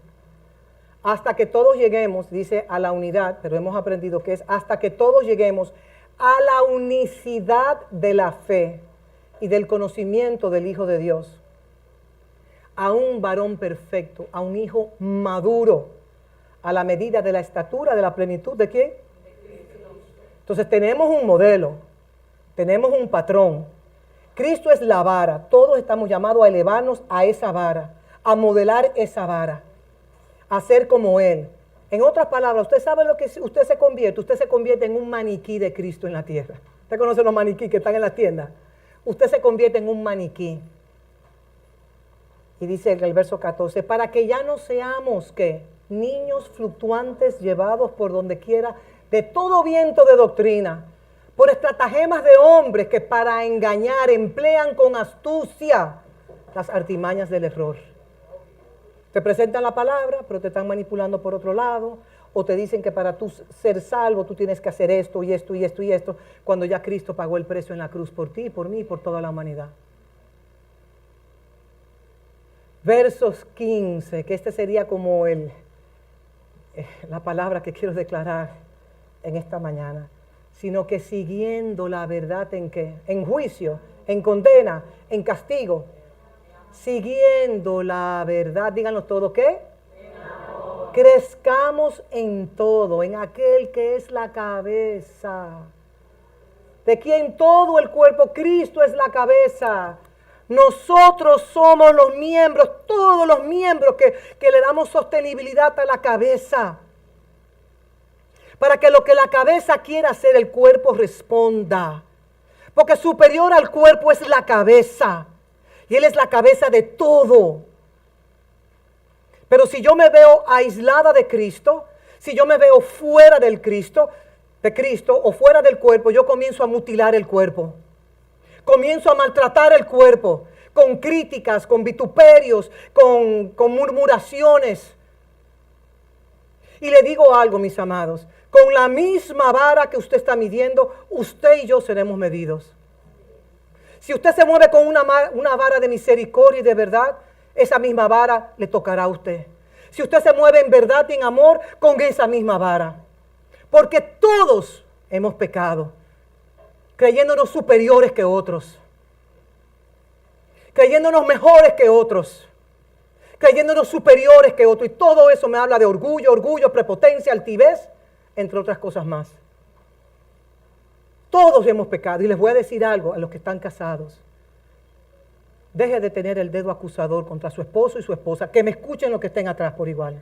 Hasta que todos lleguemos, dice, a la unidad, pero hemos aprendido que es hasta que todos lleguemos a la unicidad de la fe y del conocimiento del Hijo de Dios. a un varón perfecto, a un hijo maduro, a la medida de la estatura, de la plenitud de ¿quién? Entonces tenemos un modelo, tenemos un patrón. Cristo es la vara, todos estamos llamados a elevarnos a esa vara, a modelar esa vara, a ser como Él. En otras palabras, usted sabe lo que usted se convierte en un maniquí de Cristo en la tierra. ¿Usted conoce los maniquí que están en las tiendas? Usted se convierte en un maniquí. Y dice el verso 14, para que ya no seamos, ¿qué? Niños fluctuantes llevados por donde quiera de todo viento de doctrina, por estratagemas de hombres que para engañar emplean con astucia las artimañas del error. Te presentan la palabra, pero te están manipulando por otro lado, o te dicen que para tú ser salvo tú tienes que hacer esto y esto y esto y esto, cuando ya Cristo pagó el precio en la cruz por ti, por mí y por toda la humanidad. Versos 15, que este sería como la palabra que quiero declarar en esta mañana, sino que siguiendo la verdad en qué, en juicio, en condena, en castigo, siguiendo la verdad, díganlo todo, ¿qué? Crezcamos en todo, en aquel que es la cabeza, de quien todo el cuerpo, Cristo es la cabeza. Nosotros somos los miembros, todos los miembros que le damos sostenibilidad a la cabeza. Para que lo que la cabeza quiera hacer, el cuerpo responda. Porque superior al cuerpo es la cabeza. Y Él es la cabeza de todo. Pero si yo me veo aislada de Cristo, si yo me veo fuera de Cristo o fuera del cuerpo, yo comienzo a mutilar el cuerpo. Comienzo a maltratar el cuerpo con críticas, con vituperios, con murmuraciones. Y le digo algo, mis amados, con la misma vara que usted está midiendo, usted y yo seremos medidos. Si usted se mueve con una vara de misericordia y de verdad, esa misma vara le tocará a usted. Si usted se mueve en verdad y en amor, con esa misma vara. Porque todos hemos pecado, creyéndonos superiores que otros, creyéndonos mejores que otros, creyéndonos superiores que otros. Y todo eso me habla de orgullo, prepotencia, altivez, entre otras cosas más. Todos hemos pecado. Y les voy a decir algo a los que están casados. Deje de tener el dedo acusador contra su esposo y su esposa. Que me escuchen los que estén atrás por igual.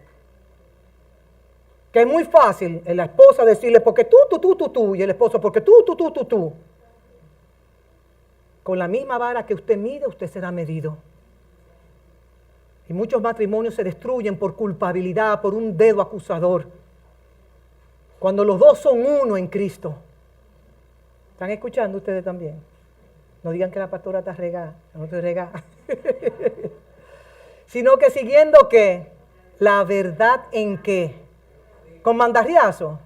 Que es muy fácil en la esposa decirle porque tú, y el esposo porque tú. Con la misma vara que usted mide, usted será medido. Y muchos matrimonios se destruyen por culpabilidad, por un dedo acusador. Cuando los dos son uno en Cristo. ¿Están escuchando ustedes también? No digan que la pastora está regada, no estoy regada. Sino que siguiendo ¿qué? La verdad en qué. Con mandarriazo.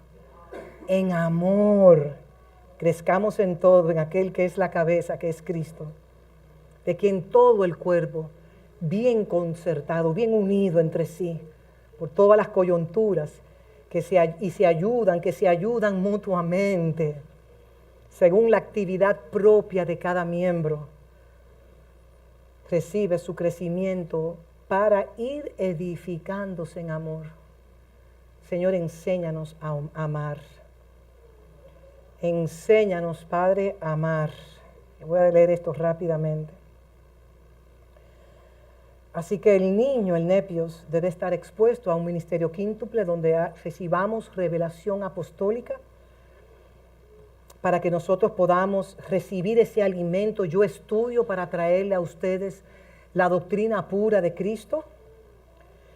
En amor. Crezcamos en todo, en aquel que es la cabeza, que es Cristo. De quien todo el cuerpo, bien concertado, bien unido entre sí, por todas las coyunturas, que se ayudan mutuamente, según la actividad propia de cada miembro, recibe su crecimiento para ir edificándose en amor. Señor, enséñanos a amar. Enséñanos, Padre, a amar. Voy a leer esto rápidamente. Así que el niño, el nepios, debe estar expuesto a un ministerio quíntuple donde recibamos revelación apostólica para que nosotros podamos recibir ese alimento. Yo estudio para traerle a ustedes la doctrina pura de Cristo.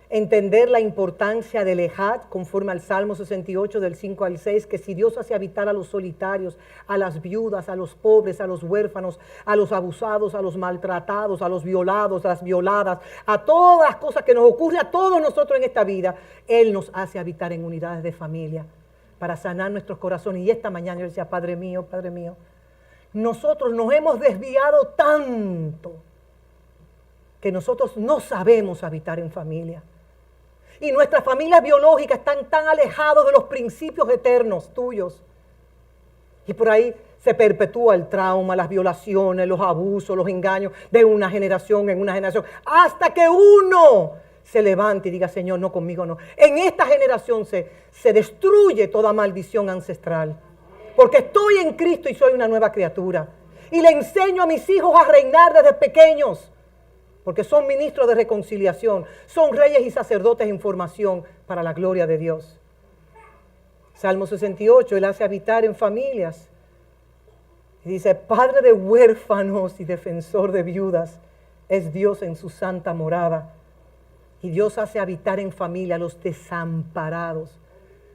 Entender la importancia del ejad, conforme al Salmo 68, del 5 al 6, que si Dios hace habitar a los solitarios, a las viudas, a los pobres, a los huérfanos, a los abusados, a los maltratados, a los violados, a las violadas, a todas las cosas que nos ocurren a todos nosotros en esta vida, Él nos hace habitar en unidades de familia para sanar nuestros corazones. Y esta mañana yo decía, Padre mío, nosotros nos hemos desviado tanto que nosotros no sabemos habitar en familia. Y nuestras familias biológicas están tan alejados de los principios eternos tuyos. Y por ahí Se perpetúa el trauma, las violaciones, los abusos, los engaños de una generación en una generación, hasta que uno se levante y diga, Señor, no, conmigo no. En esta generación se destruye toda maldición ancestral, porque estoy en Cristo y soy una nueva criatura. Y le enseño a mis hijos a reinar desde pequeños, porque son ministros de reconciliación, son reyes y sacerdotes en formación para la gloria de Dios. Salmo 68, Él hace habitar en familias. Y dice, Padre de huérfanos y defensor de viudas, es Dios en su santa morada. Y Dios hace habitar en familia a los desamparados.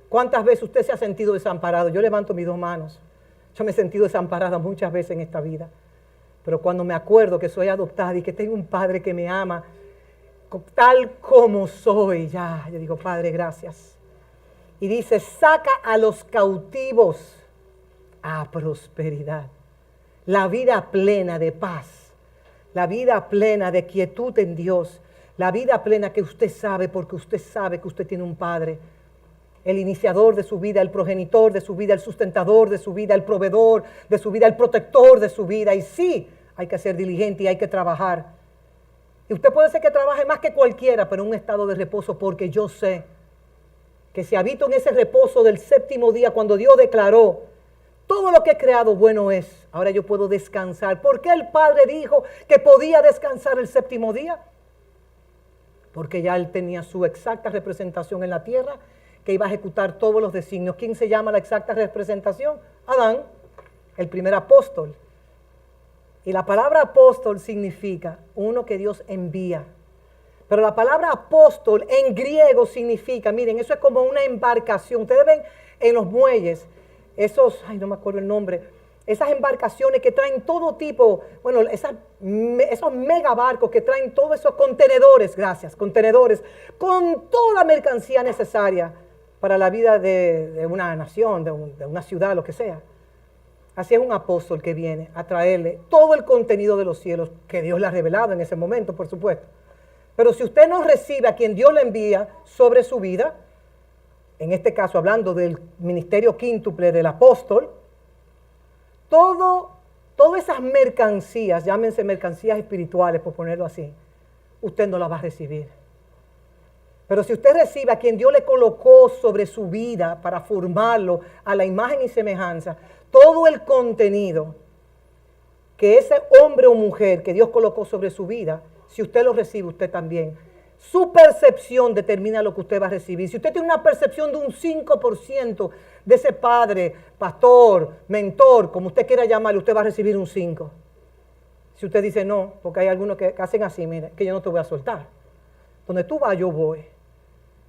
¿Cuántas veces usted se ha sentido desamparado? Yo levanto mis dos manos. Yo me he sentido desamparada muchas veces en esta vida. Pero cuando me acuerdo que soy adoptada y que tengo un Padre que me ama tal como soy, ya, yo digo, Padre, gracias. Y dice, saca a los cautivos a prosperidad. La vida plena de paz, la vida plena de quietud en Dios, la vida plena que usted sabe porque usted sabe que usted tiene un Padre, el iniciador de su vida, el progenitor de su vida, el sustentador de su vida, el proveedor de su vida, el protector de su vida. Y sí, hay que ser diligente y hay que trabajar. Y usted puede ser que trabaje más que cualquiera, pero en un estado de reposo, porque yo sé que si habito en ese reposo del séptimo día, cuando Dios declaró, todo lo que he creado bueno es, ahora yo puedo descansar. ¿Por qué el Padre dijo que podía descansar el séptimo día? Porque ya Él tenía su exacta representación en la tierra, que iba a ejecutar todos los designios. ¿Quién se llama la exacta representación? Adán, el primer apóstol. Y la palabra apóstol significa uno que Dios envía. Pero la palabra apóstol en griego significa, miren, eso es como una embarcación. Ustedes ven en los muelles, esos, no me acuerdo el nombre, esas embarcaciones que traen todo tipo, bueno, esos megabarcos que traen todos esos contenedores, gracias, contenedores, con toda la mercancía necesaria para la vida de una nación, de una ciudad, lo que sea. Así es un apóstol que viene a traerle todo el contenido de los cielos que Dios le ha revelado en ese momento, por supuesto. Pero si usted no recibe a quien Dios le envía sobre su vida, en este caso hablando del ministerio quíntuple del apóstol, todas esas mercancías, llámense mercancías espirituales por ponerlo así, usted no las va a recibir. Pero si usted recibe a quien Dios le colocó sobre su vida para formarlo a la imagen y semejanza, todo el contenido que ese hombre o mujer que Dios colocó sobre su vida, si usted lo recibe, usted también. Su percepción determina lo que usted va a recibir. Si usted tiene una percepción de un 5% de ese padre, pastor, mentor, como usted quiera llamarle, usted va a recibir un 5. Si usted dice no, porque hay algunos que hacen así, mire, que yo no te voy a soltar. Donde tú vas, yo voy.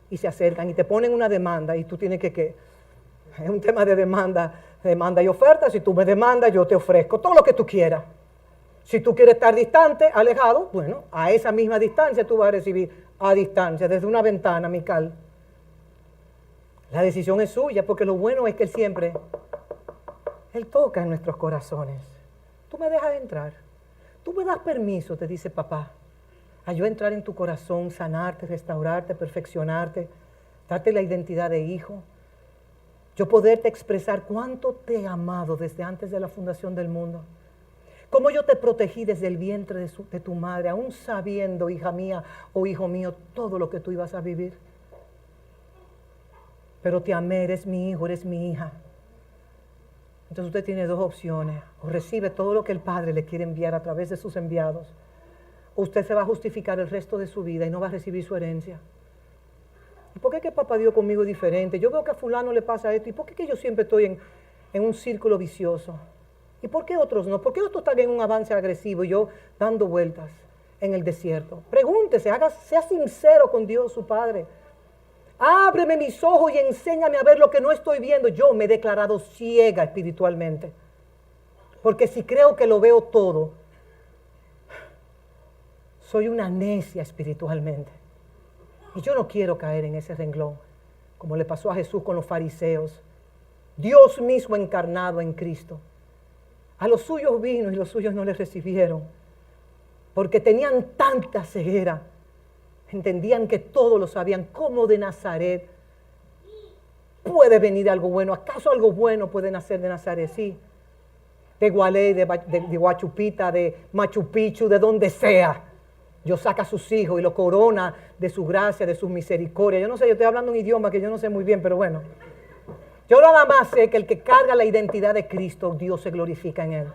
Y se acercan y te ponen una demanda y tú tienes que es un tema de demanda y oferta. Si tú me demandas, yo te ofrezco todo lo que tú quieras. Si tú quieres estar distante, alejado, bueno, a esa misma distancia tú vas a recibir a distancia, desde una ventana, Mical. La decisión es suya, porque lo bueno es que Él toca en nuestros corazones. Tú me dejas entrar. Tú me das permiso, te dice papá, a yo entrar en tu corazón, sanarte, restaurarte, perfeccionarte, darte la identidad de hijo. Yo poderte expresar cuánto te he amado desde antes de la fundación del mundo. Cómo yo te protegí desde el vientre de tu madre, aún sabiendo, hija mía o hijo mío, todo lo que tú ibas a vivir. Pero te amé, eres mi hijo, eres mi hija. Entonces usted tiene dos opciones. O recibe todo lo que el Padre le quiere enviar a través de sus enviados, o usted se va a justificar el resto de su vida y no va a recibir su herencia. ¿Y por qué que papá dio conmigo diferente? Yo veo que a fulano le pasa esto. ¿Y por qué que yo siempre estoy en un círculo vicioso? ¿Y por qué otros no? ¿Por qué otros están en un avance agresivo y yo dando vueltas en el desierto? Pregúntese, sea sincero con Dios, su Padre. Ábreme mis ojos y enséñame a ver lo que no estoy viendo. Yo me he declarado ciega espiritualmente. Porque si creo que lo veo todo, soy una necia espiritualmente. Y yo no quiero caer en ese renglón, como le pasó a Jesús con los fariseos. Dios mismo encarnado en Cristo. A los suyos vino y los suyos no les recibieron, porque tenían tanta ceguera. Entendían que todos lo sabían. ¿Cómo de Nazaret puede venir algo bueno? ¿Acaso algo bueno puede nacer de Nazaret? Sí, de Gualey, de Huachupita, de Machu Picchu, de donde sea. Dios saca a sus hijos y los corona de su gracia, de su misericordia. Yo no sé, yo estoy hablando un idioma que yo no sé muy bien, pero bueno. Yo nada más sé que el que carga la identidad de Cristo, Dios se glorifica en él.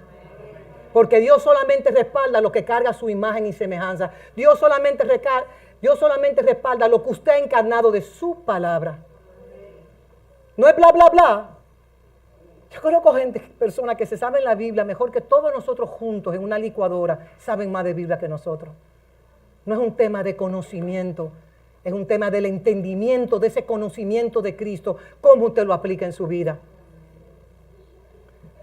Porque Dios solamente respalda lo que carga su imagen y semejanza. Dios solamente respalda lo que usted ha encarnado de su palabra. No es bla, bla, bla. Yo conozco personas que se saben la Biblia mejor que todos nosotros juntos en una licuadora, saben más de Biblia que nosotros. No es un tema de conocimiento, es un tema del entendimiento de ese conocimiento de Cristo, cómo usted lo aplica en su vida.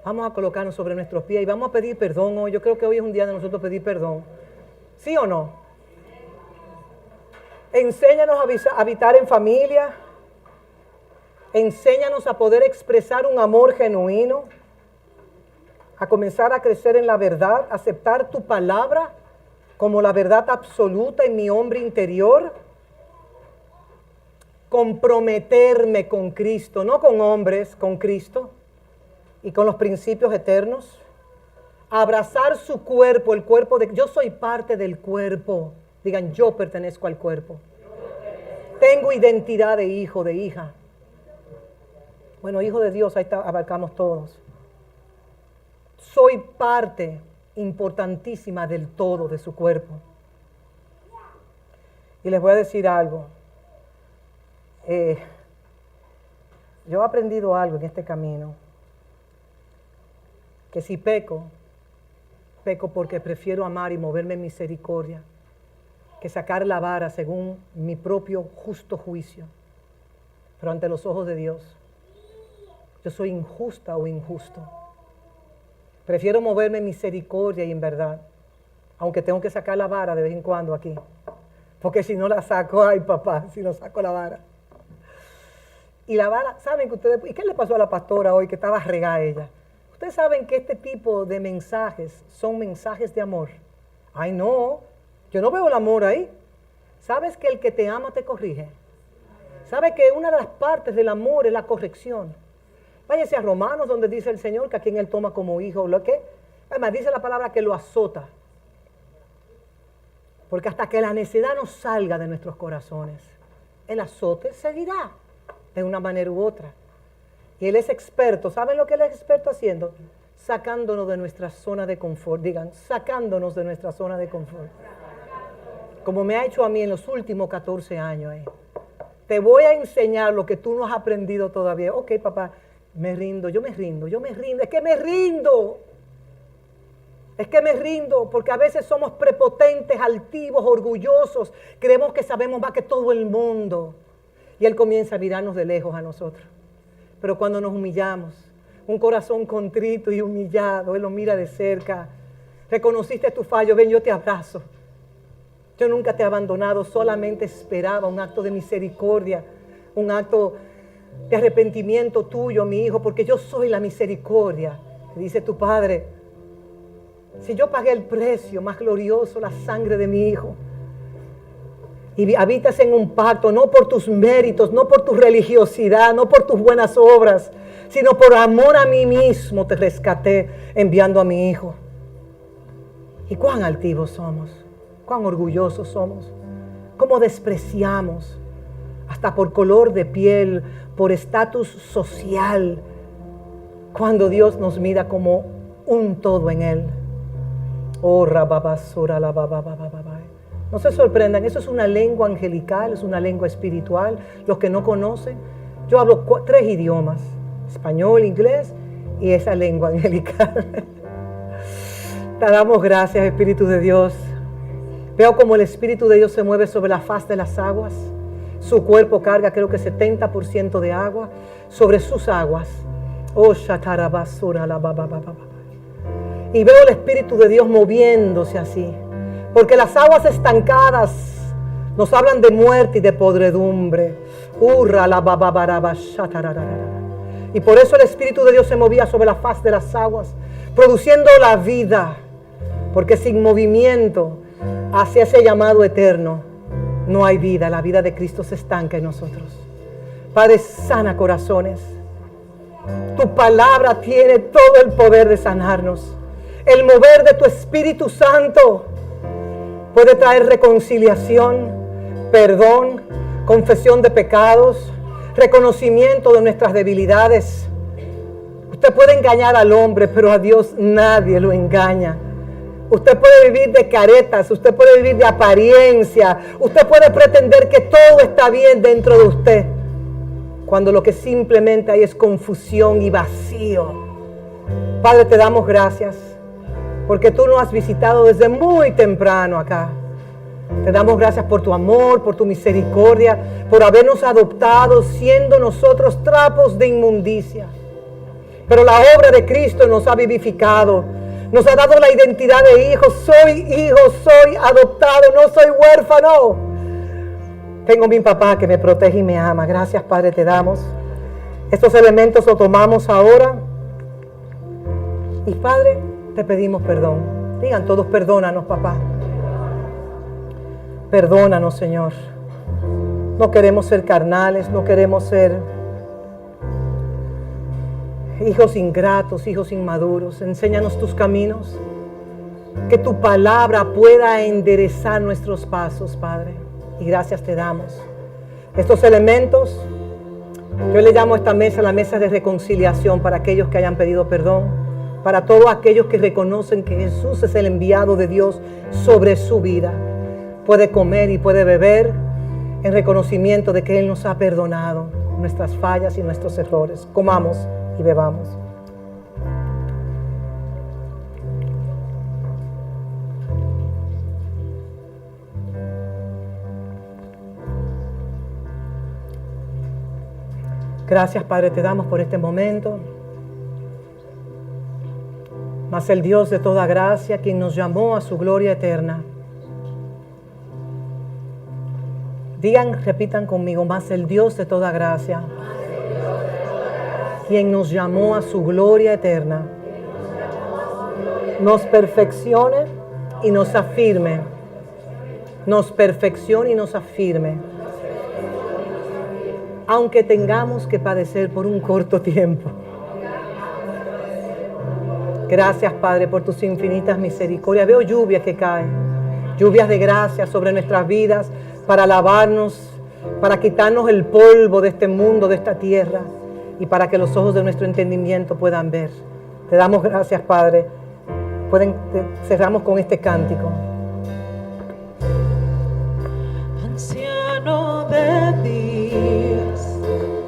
Vamos a colocarnos sobre nuestros pies y vamos a pedir perdón hoy. Yo creo que hoy es un día de nosotros pedir perdón. ¿Sí o no? Enséñanos a habitar en familia. Enséñanos a poder expresar un amor genuino. A comenzar a crecer en la verdad. Aceptar tu palabra como la verdad absoluta en mi hombre interior. Comprometerme con Cristo, no con hombres, con Cristo. Y con los principios eternos, abrazar su cuerpo, el cuerpo de... Yo soy parte del cuerpo. Digan, yo pertenezco al cuerpo. Tengo identidad de hijo, de hija. Bueno, hijo de Dios, ahí abarcamos todos. Soy parte importantísima del todo de su cuerpo. Y les voy a decir algo. Yo he aprendido algo en este camino. Que si peco porque prefiero amar y moverme en misericordia, que sacar la vara según mi propio justo juicio. Pero ante los ojos de Dios, yo soy injusta o injusto. Prefiero moverme en misericordia y en verdad, aunque tengo que sacar la vara de vez en cuando aquí. Porque si no la saco, ay papá, si no saco la vara. Y la vara, ¿saben que ustedes, y qué le pasó a la pastora hoy que estaba regada ella? Ustedes saben que este tipo de mensajes son mensajes de amor. Ay, no, yo no veo el amor ahí. ¿Sabes que el que te ama te corrige? ¿Sabe que una de las partes del amor es la corrección? Váyase a Romanos donde dice el Señor que a quien Él toma como hijo, ¿lo qué? Además dice la palabra que lo azota. Porque hasta que la necedad no salga de nuestros corazones, el azote seguirá de una manera u otra. Y Él es experto. ¿Saben lo que Él es experto haciendo? Sacándonos de nuestra zona de confort. Digan, sacándonos de nuestra zona de confort. Como me ha hecho a mí en los últimos 14 años. Te voy a enseñar lo que tú no has aprendido todavía. Ok, papá, me rindo, yo me rindo. Es que me rindo. Es que me rindo porque a veces somos prepotentes, altivos, orgullosos. Creemos que sabemos más que todo el mundo. Y Él comienza a mirarnos de lejos a nosotros. Pero cuando nos humillamos, un corazón contrito y humillado, Él lo mira de cerca. Reconociste tu fallo, ven, yo te abrazo. Yo nunca te he abandonado, solamente esperaba un acto de misericordia, un acto de arrepentimiento tuyo, mi hijo, porque yo soy la misericordia. Dice tu Padre, si yo pagué el precio más glorioso, la sangre de mi hijo, y habitas en un pacto, no por tus méritos, no por tu religiosidad, no por tus buenas obras, sino por amor a mí mismo te rescaté enviando a mi hijo. Y cuán altivos somos, cuán orgullosos somos, cómo despreciamos, hasta por color de piel, por estatus social, cuando Dios nos mira como un todo en Él. Oh, rababasura, la babababababa. No se sorprendan, eso es una lengua angelical, es una lengua espiritual. Los que no conocen, yo hablo 3 idiomas, español, inglés y esa lengua angelical. Te damos gracias, Espíritu de Dios. Veo como el Espíritu de Dios se mueve sobre la faz de las aguas. Su cuerpo carga creo que 70% de agua sobre sus aguas. Oh, shatarabasura, la bababababa. Y veo el Espíritu de Dios moviéndose así. Porque las aguas estancadas nos hablan de muerte y de podredumbre. Y por eso el Espíritu de Dios se movía sobre la faz de las aguas, produciendo la vida. Porque sin movimiento hacia ese llamado eterno no hay vida. La vida de Cristo se estanca en nosotros. Padre, sana corazones. Tu palabra tiene todo el poder de sanarnos. El mover de tu Espíritu Santo puede traer reconciliación, perdón, confesión de pecados, reconocimiento de nuestras debilidades. Usted puede engañar al hombre, pero a Dios nadie lo engaña. Usted puede vivir de caretas, usted puede vivir de apariencia, usted puede pretender que todo está bien dentro de usted, cuando lo que simplemente hay es confusión y vacío. Padre, te damos gracias, porque tú nos has visitado desde muy temprano acá. Te damos gracias por tu amor, por tu misericordia, por habernos adoptado siendo nosotros trapos de inmundicia. Pero la obra de Cristo nos ha vivificado, nos ha dado la identidad de hijos. Soy hijo, soy adoptado, no soy huérfano. Tengo mi papá que me protege y me ama. Gracias, Padre, te damos. Estos elementos los tomamos ahora. Y Padre, te pedimos perdón. Digan todos, perdónanos, papá. Perdónanos, Señor. No queremos ser carnales, no queremos ser hijos ingratos, hijos inmaduros. Enséñanos tus caminos. Que tu palabra pueda enderezar nuestros pasos, Padre. Y gracias te damos. Estos elementos, yo le llamo a esta mesa la mesa de reconciliación para aquellos que hayan pedido perdón, para todos aquellos que reconocen que Jesús es el enviado de Dios sobre su vida. Puede comer y puede beber en reconocimiento de que Él nos ha perdonado nuestras fallas y nuestros errores. Comamos y bebamos. Gracias, Padre, te damos por este momento. Mas el Dios de toda gracia, quien nos llamó a su gloria eterna. Digan, repitan conmigo, mas el Dios de toda gracia, quien nos llamó a su gloria eterna, nos perfeccione y nos afirme. Nos perfeccione y nos afirme. Aunque tengamos que padecer por un corto tiempo. Gracias, Padre, por tus infinitas misericordias. Veo lluvia que cae, lluvias de gracia sobre nuestras vidas para lavarnos, para quitarnos el polvo de este mundo, de esta tierra, y para que los ojos de nuestro entendimiento puedan ver. Te damos gracias, Padre. Cerramos con este cántico. Anciano de días,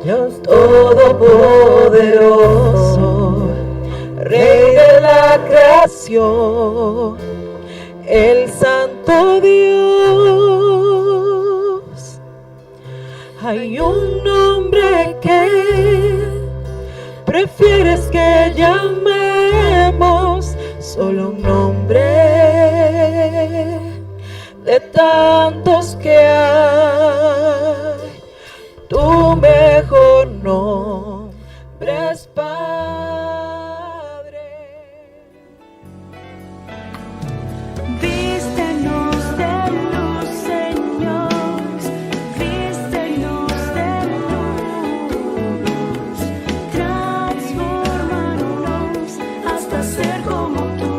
Dios todopoderoso, Rey de la creación, el Santo Dios. Hay un nombre que prefieres que llamemos, solo un nombre de tantos que hay. Tu mejor nombre es Padre. Vístenos de luz, Señor, vístenos de luz, transfórmanos hasta ser como tú.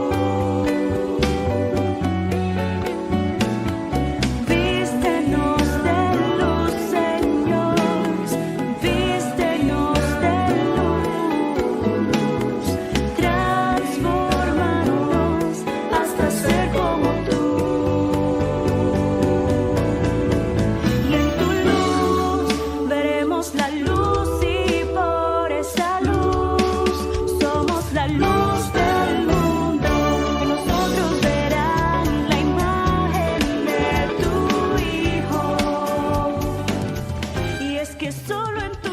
Vístenos de luz, Señor, vístenos de luz, transfórmanos hasta ser como tú. Y en tu luz veremos la luz, y por esa luz somos la luz del mundo. En nosotros verán la imagen de tu Hijo. Y es que solo en tu